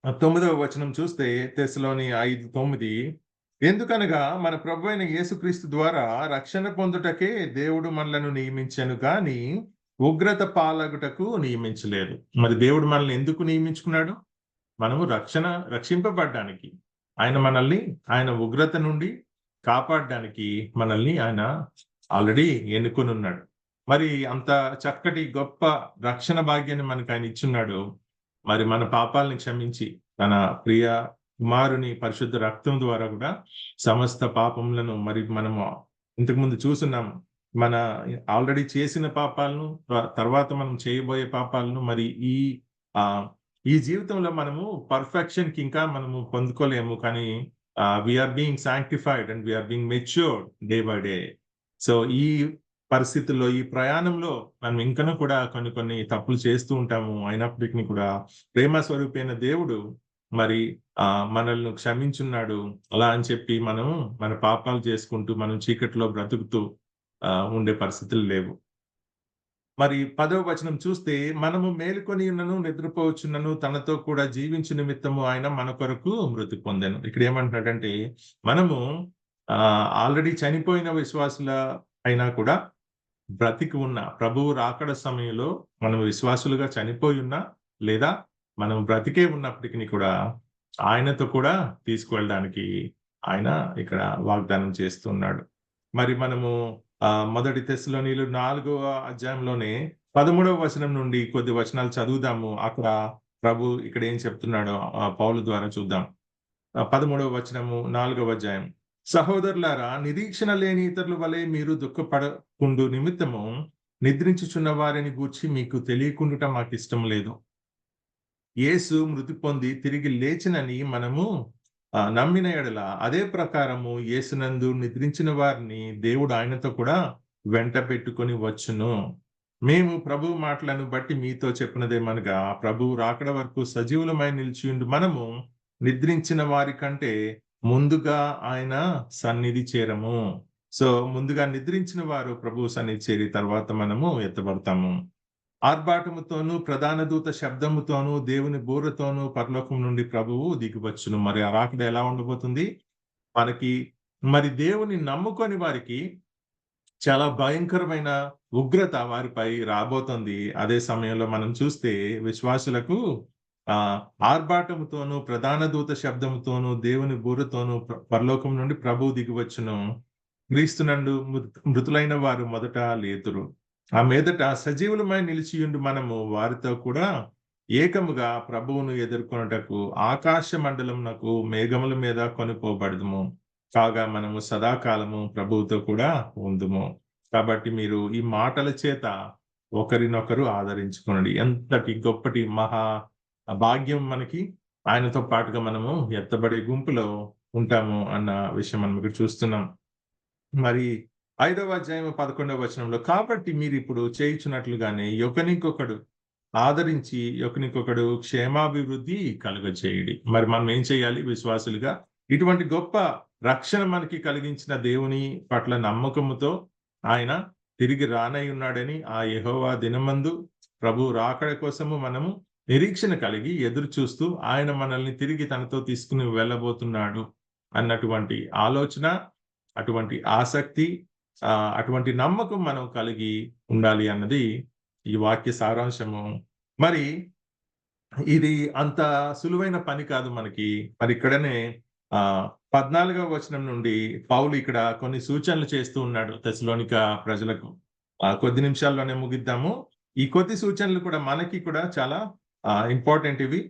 9వ వచనం చూస్తే తెస్సలోని 5:9, ఎందుకనగా మన ప్రభువైన అయిన యేసుక్రీస్తు ద్వారా రక్షణ పొందుటకే దేవుడు మనలను నియమించెను గాని ఉగ్రత పాలగుటకు నియమించలేదు. మరి దేవుడు మనల్ని ఎందుకు నియమించుకున్నాడు? మనము రక్షింపబడ్డానికి, ఆయన ఉగ్రత నుండి కాపాడడానికి మనల్ని ఆయన ఆల్రెడీ ఎన్నుకొని ఉన్నాడు. మరి అంత చక్కటి గొప్ప రక్షణ భాగ్యాన్ని మనకు ఆయన ఇచ్చున్నాడు. మరి మన పాపాలని క్షమించి తన ప్రియ కుమారుని పరిశుద్ధ రక్తం ద్వారా కూడా సమస్త పాపములను, మరి మనము ఇంతకుముందు చూస్తున్నాము, మన ఆల్రెడీ చేసిన పాపాలను, తర్వాత మనం చేయబోయే పాపాలను, మరి ఈ జీవితంలో మనము పర్ఫెక్షన్ కి ఇంకా మనము పొందుకోలేము, కానీ we are being sanctified and we are being matured day by day. So ఈ పరిస్థితుల్లో, ఈ ప్రయాణంలో మనం ఇంకనూ కూడా కొన్ని తప్పులు చేస్తూ ఉంటాము. అయినప్పటికీ కూడా ప్రేమ స్వరూపైన దేవుడు మరి మనల్ని క్షమించున్నాడు. అలా అని చెప్పి మనము మన పాపాలు చేసుకుంటూ మనం చీకటిలో బ్రతుకుతూ ఉండే పరిస్థితులు లేవు. మరి 10వ వచనం చూస్తే, మనము మేలుకొని ఉన్నను నిద్రపోవచ్చున్నను తనతో కూడా జీవించు నిమిత్తము ఆయన మన కొరకు మృతి పొందెను. ఇక్కడ ఏమంటున్నాడంటే, మనము ఆల్రెడీ చనిపోయిన విశ్వాసుల అయినా కూడా బ్రతికి ఉన్న, ప్రభువు రాకడ సమయంలో మనం విశ్వాసులుగా చనిపోయి ఉన్నా, లేదా మనం బ్రతికే ఉన్నప్పటికీ కూడా ఆయనతో కూడా తీసుకువెళ్ళడానికి ఆయన ఇక్కడ వాగ్దానం చేస్తున్నాడు. మరి మనము మొదటి తెస్సలోనీయులు 4వ అధ్యాయంలోనే 13వ వచనం నుండి కొద్ది వచనాలు చదువుదాము. అక్కడ ప్రభు ఇక్కడ ఏం చెప్తున్నాడో పౌలు ద్వారా చూద్దాం. 13వ వచనము 4వ అధ్యాయం. సహోదరులారా, నిరీక్షణ లేని ఇతరుల వలె మీరు దుఃఖపడకుండు నిమిత్తము నిద్రించుచున్న వారిని గూర్చి మీకు తెలియకుండుట మాకు ఇష్టం లేదు. యేసు మృతి పొంది తిరిగి లేచినని మనము నమ్మిన ఎడల, అదే ప్రకారము యేసునందు నిద్రించిన వారిని దేవుడు ఆయనతో కూడా వెంట పెట్టుకొని వచ్చును. మేము ప్రభు మాటలను బట్టి మీతో చెప్పినదేమనగా, ప్రభువు రాకడ వరకు సజీవులమై నిలిచియుండు మనము నిద్రించిన వారి కంటే ముందుగా ఆయన సన్నిధి చేరము. సో ముందుగా నిద్రించిన వారు ప్రభు సన్నిధి చేరి తర్వాత మనము ఎత్తబడతాము. ఆర్భాటముతోనూ ప్రధాన దూత శబ్దముతోనూ దేవుని బూరతోనూ పరలోకం నుండి ప్రభువు దిగివచ్చును. మరి ఆ రాకడ ఎలా ఉండబోతుంది మనకి? మరి దేవుని నమ్ముకొని వారికి చాలా భయంకరమైన ఉగ్రత వారిపై రాబోతుంది. అదే సమయంలో మనం చూస్తే విశ్వాసులకు ఆర్భాటముతోనూ ప్రధాన దూత శబ్దముతోనూ దేవుని బూరతోనూ పరలోకం నుండి ప్రభువు దిగివచ్చును. క్రీస్తునందు మృతులైన వారు మొదట లేతురు. ఆ మీదట సజీవులమై నిలిచియుండు మనము వారితో కూడా ఏకముగా ప్రభువును ఎదుర్కొనుటకు ఆకాశ మండలమునకు మేఘముల మీద కొనిపోబడదుము. కాగా మనము సదాకాలము ప్రభువుతో కూడా ఉందుము. కాబట్టి మీరు ఈ మాటల చేత ఒకరినొకరు ఆదరించుకోండి. ఎంతటి గొప్పటి మహా భాగ్యం మనకి, ఆయనతో పాటుగా మనము ఎత్తబడే గుంపులో ఉంటాము అన్న విషయం మనం ఇక్కడ చూస్తున్నాం. మరి 5వ అధ్యాయం 11వ వచనంలో, కాబట్టి మీరు ఇప్పుడు చేయుచున్నట్లుగానే ఒకనికొకడు ఆదరించి ఒకనికొకడు క్షేమాభివృద్ధి కలుగచేయుడి. మరి మనం ఏం చేయాలి? విశ్వాసులుగా ఇటువంటి గొప్ప రక్షణ మనకి కలిగించిన దేవుని పట్ల నమ్మకముతో ఆయన తిరిగి రానై ఉన్నాడని, ఆ యెహోవా దినమందు ప్రభు రాకడ కోసము మనము నిరీక్షణ కలిగి ఎదురు చూస్తూ ఆయన మనల్ని తిరిగి తనతో తీసుకుని వెళ్ళబోతున్నాడు అన్నటువంటి ఆలోచన, అటువంటి ఆసక్తి, అటువంటి నమ్మకం మనం కలిగి ఉండాలి అన్నది ఈ వాక్య సారాంశము. మరి ఇది అంత సులువైన పని కాదు మనకి. మరి ఇక్కడనే 14వ వచనం నుండి పౌలు ఇక్కడ కొన్ని సూచనలు చేస్తూ ఉన్నాడు తెస్సలోనిక ప్రజలకు. కొద్ది నిమిషాల్లోనే ముగిద్దాము. ఈ కొద్ది సూచనలు కూడా మనకి కూడా చాలా ఇంపార్టెంట్. ఇవి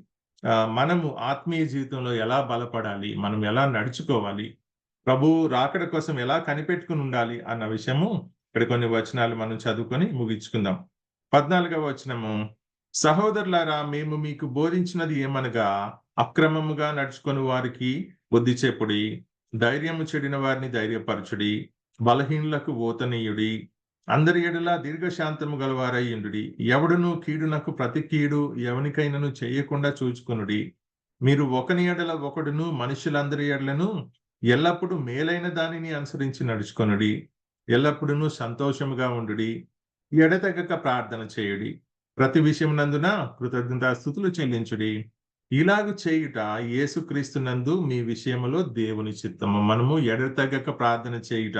మనము ఆత్మీయ జీవితంలో ఎలా బలపడాలి, మనం ఎలా నడుచుకోవాలి, ప్రభు రాకడ కోసం ఎలా కనిపెట్టుకుని ఉండాలి అన్న విషయము ఇక్కడ కొన్ని వచనాలు మనం చదువుకొని ముగించుకుందాం. 14వ వచనము, సహోదరులారా, మేము మీకు బోధించినది ఏమనగా అక్రమముగా నడుచుకొని వారికి బుద్ధి చెప్పుడి, ధైర్యము చెడిన వారిని ధైర్యపరచుడి, బలహీనులకు ఓతనీయుడి, అందరి ఎడల దీర్ఘశాంతము గలవారై ఉండుడి, ఎవడును కీడునకు ప్రతి కీడు ఎవనికైనను చేయకుండా చూచుకొనుడి. మీరు ఒకని ఎడల ఒకడును మనుషులందరి ఎడలను ఎల్లప్పుడూ మేలైన దానిని అనుసరించి నడుచుకొనుడి, ఎల్లప్పుడూ సంతోషముగా ఉండుడి, ఎడతెగక ప్రార్థన చేయుడి, ప్రతి విషయమునందున కృతజ్ఞతాస్తుతులు చెల్లించుడి. ఇలాగు చేయుట యేసుక్రీస్తునందు మీ విషయములో దేవుని చిత్తము. మనము ఎడతెగక ప్రార్థన చేయుట,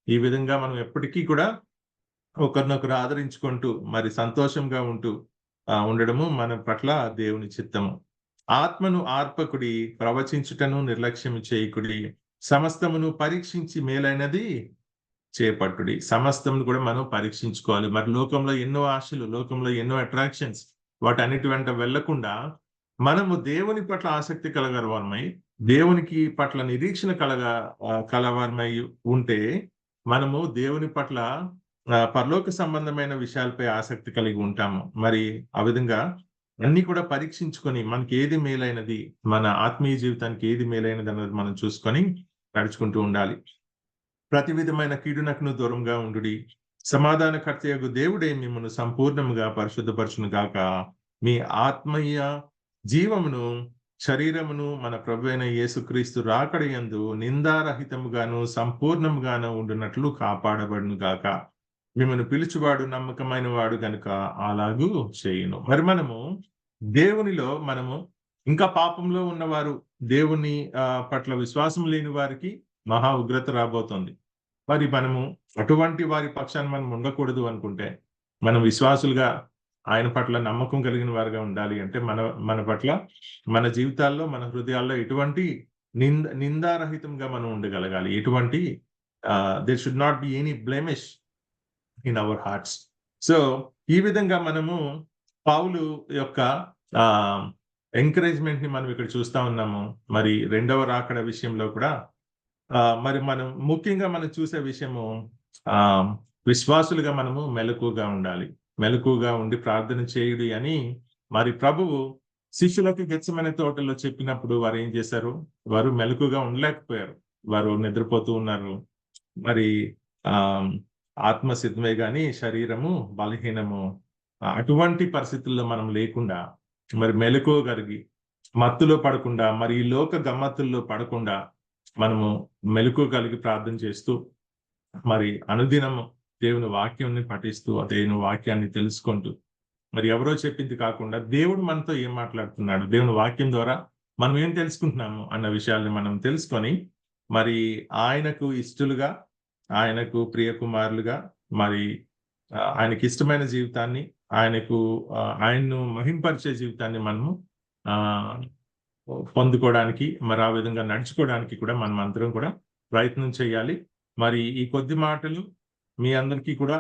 ఈ విధంగా మనం ఎప్పటికీ కూడా ఒకరినొకరు ఆదరించుకుంటూ మరి సంతోషంగా ఉంటూ ఉండడము మన పట్ల దేవుని చిత్తము. ఆత్మను ఆర్పకుడి, ప్రవచించుటను నిర్లక్ష్యము చేయకుడి, సమస్తమును పరీక్షించి మేలైనది చేపట్టుడి. సమస్తమును కూడా మనం పరీక్షించుకోవాలి. మరి లోకంలో ఎన్నో ఆశలు, లోకంలో ఎన్నో అట్రాక్షన్స్, వాటన్నిటి వెంట వెళ్లకుండా మనము దేవుని పట్ల ఆసక్తి కలగలవారమై, దేవునికి పట్ల నిరీక్షణ కలవారమై ఉంటే మనము దేవుని పట్ల పరలోక సంబంధమైన విషయాలపై ఆసక్తి కలిగి ఉంటాము. మరి ఆ విధంగా అన్ని కూడా పరీక్షించుకొని మనకి ఏది మేలైనది, మన ఆత్మీయ జీవితానికి ఏది మేలైనది అన్నది మనం చూసుకొని నడుచుకుంటూ ఉండాలి. ప్రతి విధమైన కీడునకును దూరంగా ఉండుడి, సమాధానకర్తయగు దేవుడే మిమ్మల్ని సంపూర్ణముగా పరిశుద్ధపరచును గాక. మీ ఆత్మీయ జీవమును శరీరమును మన ప్రభువైన యేసుక్రీస్తు రాకడ యందు నిందారహితముగాను సంపూర్ణముగాను ఉండునట్లు కాపాడబడును గాక. మిమ్మల్ని పిలుచువాడు నమ్మకమైన వాడు గనుక అలాగూ చేయును. మరి మనము దేవునిలో మనము ఇంకా పాపంలో ఉన్నవారు, దేవుని పట్ల విశ్వాసం లేని వారికి మహా ఉగ్రత రాబోతోంది. మరి మనము అటువంటి వారి పక్షాన్ని మనం ఉండకూడదు అనుకుంటే, మనం విశ్వాసులుగా ఆయన పట్ల నమ్మకం కలిగిన వారుగా ఉండాలి అంటే మన పట్ల, మన జీవితాల్లో, మన హృదయాల్లో ఎటువంటి నిందారహితంగా మనం ఉండగలగాలి. ఎటువంటి there should not be any blemish in our hearts. So ఈ విధంగా మనము పౌలు యొక్క ఎంకరేజ్మెంట్ ని మనం ఇక్కడ చూస్తా ఉన్నాము. మరి రెండవ రాకడ విషయంలో కూడా మరి మనం ముఖ్యంగా మనం చూసే విషయము, విశ్వాసులుగా మనము మెలకుగా ఉండాలి. మెలకుగా ఉండి ప్రార్థన చేయుడి అని మరి ప్రభువు శిష్యులకు గెత్సెమనే తోటలో చెప్పినప్పుడు వారు ఏం చేశారు? వారు మెలకుగా ఉండలేకపోయారు, వారు నిద్రపోతూ ఉన్నారు. మరి ఆత్మ సిద్ధమే గాని శరీరము బలహీనము. అటువంటి పరిస్థితుల్లో మనం లేకుండా మరి మెలకువ కలిగి మత్తులో పడకుండా, మరి ఈ లోక గమ్మత్తుల్లో పడకుండా మనము మెలకువ కలిగి ప్రార్థన చేస్తూ మరి అనుదినము దేవుని వాక్యాన్ని పఠిస్తూ దేవుని వాక్యాన్ని తెలుసుకుంటూ మరి ఎవరో చెప్పింది కాకుండా దేవుడు మనతో ఏం మాట్లాడుతున్నాడు, దేవుని వాక్యం ద్వారా మనం ఏం తెలుసుకుంటున్నాము అన్న విషయాల్ని మనం తెలుసుకొని మరి ఆయనకు ఇష్టలుగా, ఆయనకు ప్రియకుమారులుగా, మరి ఆయనకి ఇష్టమైన జీవితాన్ని, ఆయన్ను మహింపరిచే జీవితాన్ని మనము పొందుకోవడానికి, మరి ఆ విధంగా నడుచుకోవడానికి కూడా మనం అందరం కూడా ప్రయత్నం చేయాలి. మరి ఈ కొద్ది మాటలు మీ అందరికీ కూడా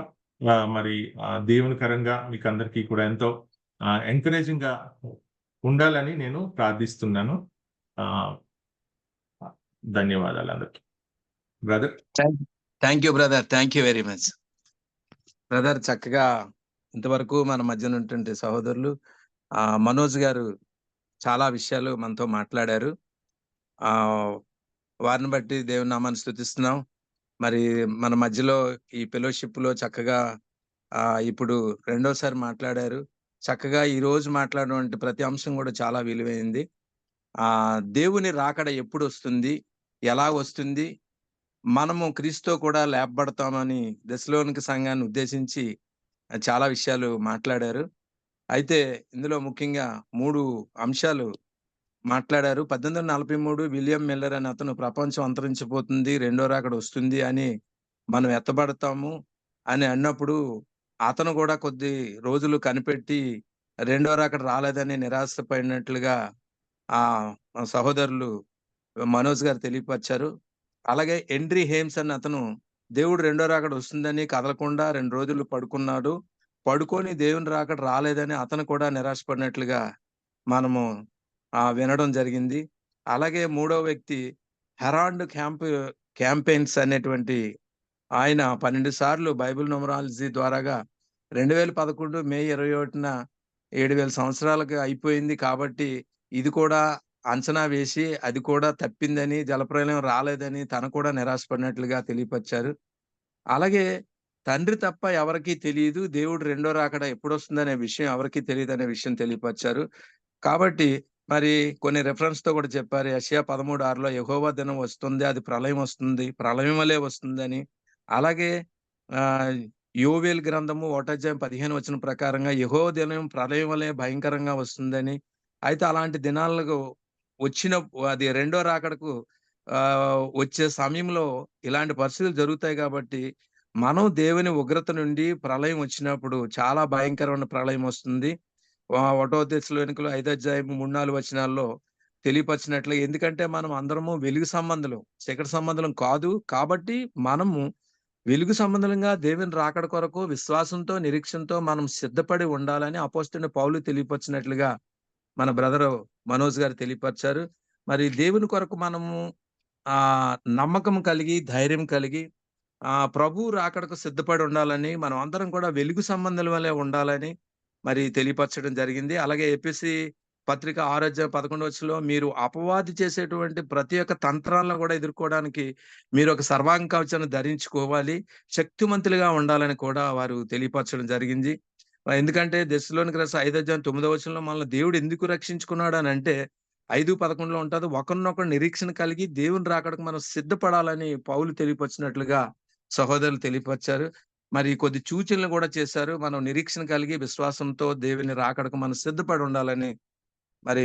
మరి దేవునికరంగా మీకు అందరికీ కూడా ఎంతో ఎంకరేజింగ్ గా ఉండాలని నేను ప్రార్థిస్తున్నాను. ధన్యవాదాలు అందరికి. Brother. Thank you brother, thank you very much brother. చక్కగా ఇంతవరకు మన మధ్యన ఉంటుంటే సహోదరులు మనోజ్ గారు చాలా విషయాలు మనతో మాట్లాడారు. వారిని బట్టి దేవుని నామాన్ని స్తుతిస్తున్నాం. మరి మన మధ్యలో ఈ ఫెలోషిప్ లో చక్కగా ఇప్పుడు రెండోసారి మాట్లాడారు. చక్కగా ఈ రోజు మాట్లాడినటువంటి ప్రతి అంశం కూడా చాలా విలువైంది. దేవుని రాకడ ఎప్పుడు వస్తుంది, ఎలా వస్తుంది, మనము క్రీస్తుతో కూడా లేపబడతామని దశలోనిక సంఘాన్ని ఉద్దేశించి చాలా విషయాలు మాట్లాడారు. అయితే ఇందులో ముఖ్యంగా 3 అంశాలు మాట్లాడారు. 1843 విలియం మిల్లర్ అని అతను ప్రపంచం అంతరించిపోతుంది, రెండో రాకడ వస్తుంది అని మనం ఎత్తబడతాము అని అన్నప్పుడు అతను కూడా కొద్ది రోజులు కనిపెట్టి రెండో రాకడ రాలేదని నిరాశపడినట్లుగా సహోదరులు మనోజ్ గారు తెలియపరిచారు. అలాగే హెన్రీ హేమ్స్ అని అతను దేవుడు రెండో రాకడ వస్తుందని కదలకుండా 2 రోజులు పడుకున్నాడు. పడుకొని దేవుని రాకడ రాలేదని అతను కూడా నిరాశపడినట్లుగా మనము వినడం జరిగింది. అలాగే 3వ వ్యక్తి హెరాల్డ్ క్యాంపెయిన్స్ అనేటువంటి ఆయన 12 సార్లు బైబిల్ న్యూమరాలజీ ద్వారాగా 2011 మే 21న 7000 సంవత్సరాలకు అయిపోయింది కాబట్టి ఇది కూడా అంచనా వేసి అది కూడా తప్పిందని, జలప్రలయం రాలేదని తను కూడా నిరాశపడినట్లుగా తెలియపరిచారు. అలాగే తండ్రి తప్ప ఎవరికీ తెలియదు, దేవుడు రెండో రాకడ ఎప్పుడు వస్తుందనే విషయం ఎవరికీ తెలియదు అనే విషయం తెలియపరిచారు. కాబట్టి మరి కొన్ని రెఫరెన్స్ తో కూడా చెప్పారు. యెషయా 13:6లో యెహోవా దినం వస్తుంది, అది ప్రళయం వస్తుంది, ప్రళయం వలె వస్తుందని. అలాగే యోవేల్ గ్రంథము 1:15 వచనం ప్రకారంగా యెహోవా దినం ప్రళయం వలె భయంకరంగా వస్తుందని. అయితే అలాంటి దినాలకు వచ్చిన అది రెండో రాకడకు వచ్చే సమయంలో ఇలాంటి పరిస్థితులు జరుగుతాయి కాబట్టి మనం దేవుని ఉగ్రత నుండి ప్రళయం వచ్చినప్పుడు చాలా భయంకరమైన ప్రళయం వస్తుంది. 1వ దెస్సలోనికలు 5:3-4 వచనాల్లో తెలియపరిచినట్లు. ఎందుకంటే మనం అందరము వెలుగు సంబంధులం, చీకటి సంబంధులం కాదు. కాబట్టి మనము వెలుగు సంబంధంగా దేవుని రాకడ కొరకు విశ్వాసంతో, నిరీక్షణతో మనం సిద్ధపడి ఉండాలని అపోస్తలుడైన పౌలు తెలియపరిచినట్లుగా మన బ్రదర్ మనోజ్ గారు తెలియపరిచారు. మరి దేవుని కొరకు మనము నమ్మకం కలిగి, ధైర్యం కలిగి ప్రభు రాకడకు సిద్ధపడి ఉండాలని, మనం అందరం కూడా వెలుగు సంబంధుల వలె ఉండాలని మరి తెలియపరచడం జరిగింది. అలాగే ఎఫెసీ పత్రిక 6:11 మీరు అపవాది చేసేటువంటి ప్రతి ఒక్క తంత్రాలను కూడా ఎదుర్కోవడానికి మీరు ఒక సర్వాంగ కవచాన్ని ధరించుకోవాలి, శక్తిమంతులుగా ఉండాలని కూడా వారు తెలియపరచడం జరిగింది. ఎందుకంటే దెస్సలోనికలు రాసిన 5:9 మనల్ని దేవుడు ఎందుకు రక్షించుకున్నాడు అని అంటే 5:11 ఉంటది. ఒకరినొకరు నిరీక్షణ కలిగి దేవుని రాకడకు మనం సిద్ధపడాలని పౌలు తెలియపరిచినట్లుగా సహోదరులు తెలియపరిచారు. మరి కొద్ది సూచనలు కూడా చేశారు. మనం నిరీక్షణ కలిగి విశ్వాసంతో దేవుని రాకడకు మనం సిద్ధపడి ఉండాలని మరి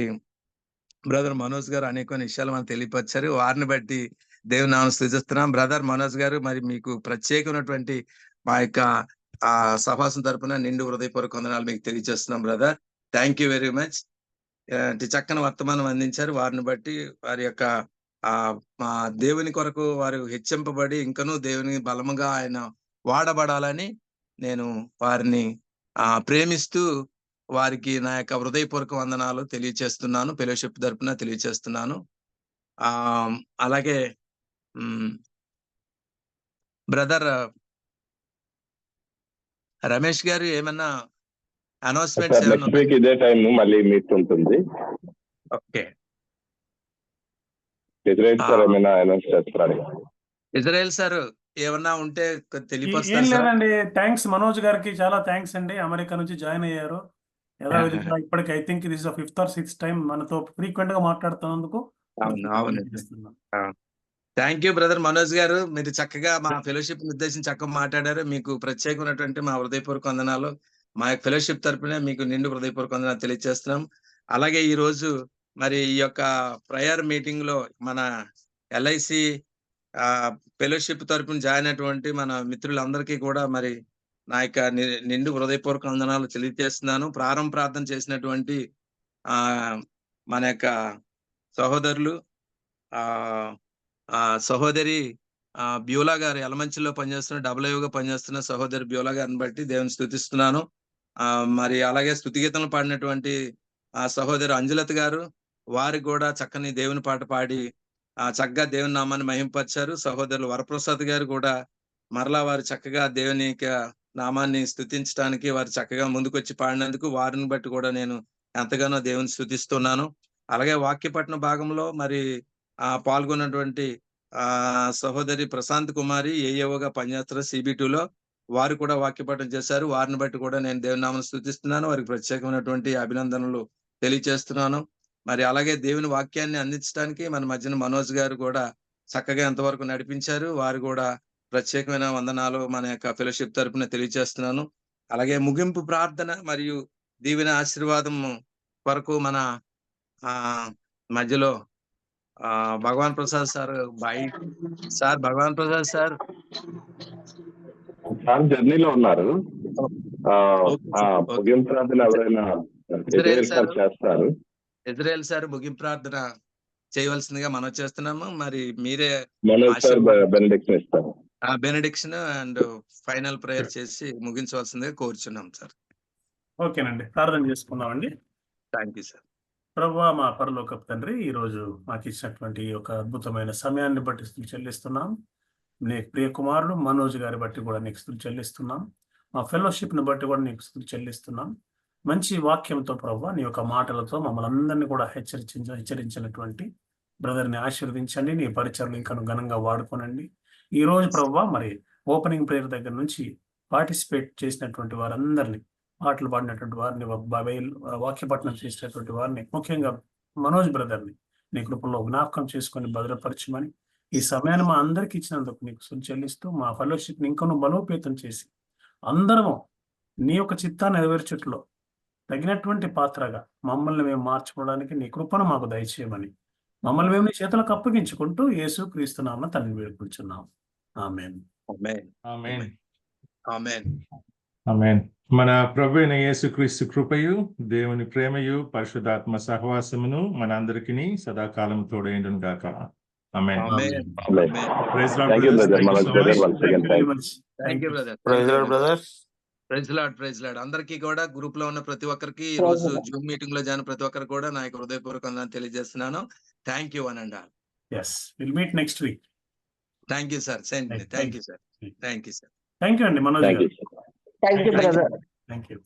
బ్రదర్ మనోజ్ గారు అనేక విషయాలు మనం తెలియపరిచారు. వారిని బట్టి దేవుని నామమున స్తుతిస్తున్నాం. బ్రదర్ మనోజ్ గారు, మరి మీకు ప్రత్యేకమైనటువంటి మా యొక్క సభాసం తరపున నిండు హృదయపూర్వక వందనాలు మీకు తెలియజేస్తున్నాం brother. Thank you very much. చక్కని వర్తమానం అందించారు. వారిని బట్టి వారి యొక్క మా దేవుని కొరకు వారు హెచ్చింపబడి ఇంకనూ దేవుని బలముగా ఆయన వాడబడాలని నేను వారిని ప్రేమిస్తూ వారికి నా యొక్క హృదయపూర్వక వందనాలు తెలియచేస్తున్నాను. ఫెలోషిప్ తరపున తెలియచేస్తున్నాను. అలాగే బ్రదర్ రమేష్ గారు ఏమన్నా అనౌన్స్మెంట్స్ నెక్స్ట్ వీక్ ఇదే టైం మళ్ళీ మీట్ ఉంటుంది. ఓకే. ఇజ్రాయెల్ సార్ ఏమైనా అనౌన్స్ చేస్తారా? ఇజ్రాయెల్ సార్ ఏమన్నా ఉంటే తెలియపరుస్తారు. ఏం లేదండి, థ్యాంక్స్ మనోజ్ గారికి, చాలా థ్యాంక్స్ అండి. అమెరికా నుంచి జాయిన్ అయ్యారు. ఎలా ఇప్పటికి I think this 5th or 6th time మనతో ఫ్రీక్వెంట్ గా మాట్లాడుతున్నందుకు. థ్యాంక్ యూ బ్రదర్ మనోజ్ గారు. మీరు చక్కగా మా ఫెలోషిప్ ఉద్దేశించి చక్కగా మాట్లాడారు. మీకు ప్రత్యేకమైనటువంటి మా హృదయపూర్వక వందనాలు. మా యొక్క ఫెలోషిప్ తరపున మీకు నిండు హృదయపూర్వక వందనాలు తెలియజేస్తున్నాం. అలాగే ఈ రోజు మరి ఈ యొక్క ప్రేయర్ మీటింగ్ లో మన ఎల్ఐసి ఫెలోషిప్ తరపున జాయిన్ అయినటువంటి మన మిత్రులందరికీ కూడా మరి నా యొక్క నిండు హృదయపూర్వక వందనాలు తెలియజేస్తున్నాను. ప్రారంభ ప్రార్థన చేసినటువంటి మన యొక్క సహోదరులు సహోదరి బ్యూలా గారు యలమంచిలో పనిచేస్తున్న డబ్ల్యూగా పనిచేస్తున్న సహోదరి బ్యూలా గారిని బట్టి దేవుని స్తుతిస్తున్నాను. మరి అలాగే స్తుతిగీతలు పాడినటువంటి సహోదరి అంజలత గారు, వారికి కూడా చక్కని దేవుని పాట పాడి చక్కగా దేవుని నామాన్ని మహింపరిచారు. సహోదరులు వరప్రసాద్ గారు కూడా మరలా వారు చక్కగా దేవుని నామాన్ని స్తుతించడానికి వారు చక్కగా ముందుకొచ్చి పాడినందుకు వారిని బట్టి కూడా నేను ఎంతగానో దేవుని స్తుతిస్తున్నాను. అలాగే వాక్యపట్న భాగంలో మరి పాల్గొన్నటువంటి సహోదరి ప్రశాంత్ కుమారి ఏఏఓగా పనిచేస్తారు CB2లో, వారు కూడా వాక్యపఠనం చేశారు. వారిని బట్టి కూడా నేను దేవుని నామాన్ని స్తుతిస్తున్నాను. వారికి ప్రత్యేకమైనటువంటి అభినందనలు తెలియజేస్తున్నాను. మరి అలాగే దేవుని వాక్యాన్ని అందించడానికి మన మధ్యన మనోజ్ గారు కూడా చక్కగా ఎంతవరకు నడిపించారు. వారు కూడా ప్రత్యేకమైన వందనాలు మన యొక్క ఫెలోషిప్ తరపున తెలియజేస్తున్నాను. అలాగే ముగింపు ప్రార్థన మరియు దీవెన ఆశీర్వాదం కొరకు మన మధ్యలో భగవాన్ ప్రసాద్ సార్ భగవాన్ ప్రసాద్ సార్ జర్నీలో ఉన్నారు. ముగింపు ప్రార్థన ఎవరైనా చేస్తారు. ఇజ్రాయెల్ సార్ ముగింపు ప్రార్థన చేయవలసిందిగా మనం చేస్తున్నాము. మరి మీరే బెనడిక్షన్ అండ్ ఫైనల్ ప్రేయర్ చేసి ముగించవలసిందిగా కోరుచున్నాం సార్. ఓకేనండి, ప్రార్థన చేసుకుందామండి. Thank you sir. ప్రభువా, మా పరలోకపు తండ్రి, ఈ రోజు మాకు ఇచ్చినటువంటి ఒక అద్భుతమైన సమయాన్ని బట్టి స్తుతులు చెల్లిస్తున్నాం. నీ ప్రియ కుమారుడు మనోజ్ గారి బట్టి కూడా నీకు స్తుతులు చెల్లిస్తున్నాం. మా ఫెలోషిప్ ని బట్టి కూడా నీకు స్తుతులు చెల్లిస్తున్నాం. మంచి వాక్యంతో ప్రభువా, నీ యొక్క మాటలతో మమ్మల్ని అందరినీ కూడా హెచ్చరించినటువంటి బ్రదర్ని ఆశీర్వదించండి. నీ పరిచయలు ఇంకా ఘనంగా వాడుకోనండి. ఈ రోజు ప్రభువా, మరి ఓపెనింగ్ ప్రేయర్ దగ్గర నుంచి పార్టిసిపేట్ చేసినటువంటి వారందరినీ, పాటలు పాడినటువంటి వారిని, వాక్యపట్నం చేసినటువంటి వారిని, ముఖ్యంగా మనోజ్ బ్రదర్ని నీ కృపలో జ్ఞాపకం చేసుకొని భద్రపరచమని ఈ సమయాన్ని మా అందరికి ఇచ్చినందుకు నీకు స్తుతులు చెల్లిస్తూ, మా ఫెలోషిప్ ని ఇంకొను బలోపేతం చేసి అందరము నీ యొక్క చిత్తాన్ని నెరవేర్చుట్లో తగినటువంటి పాత్రగా మమ్మల్ని మేము మార్చుకోవడానికి నీ కృపను మాకు దయచేయమని మమ్మల్ని మేము నీ చేతులకు అప్పగించుకుంటూ యేసు క్రీస్తు నామమున తండ్రిని వేడుకుంటున్నాం. ఆమేన్. ఆమేన్. మన ప్రభువైన యేసుక్రీస్తు కృపయు, దేవుని ప్రేమయు, పరిశుద్ధాత్మ సహవాసమును మన అందరికీ సదాకాలం తోడైండును గాక. Amen. Praise Lord brothers. Praise Lord అందరికీ కూడా, గ్రూప్ లో ఉన్న ప్రతి ఒక్కరికి, ఈ రోజు జూమ్ మీటింగ్ లో జాయిన్ ప్రతి ఒక్కరికి కూడా నా యొక్క హృదయపూర్వకంగా తెలియజేస్తున్నాను. Thank you one and all. Yes, we'll meet next week. Thank you sir. Thank you sir. Thank you అండి మనోజ్ గారు. Thank you, brother. Thank you.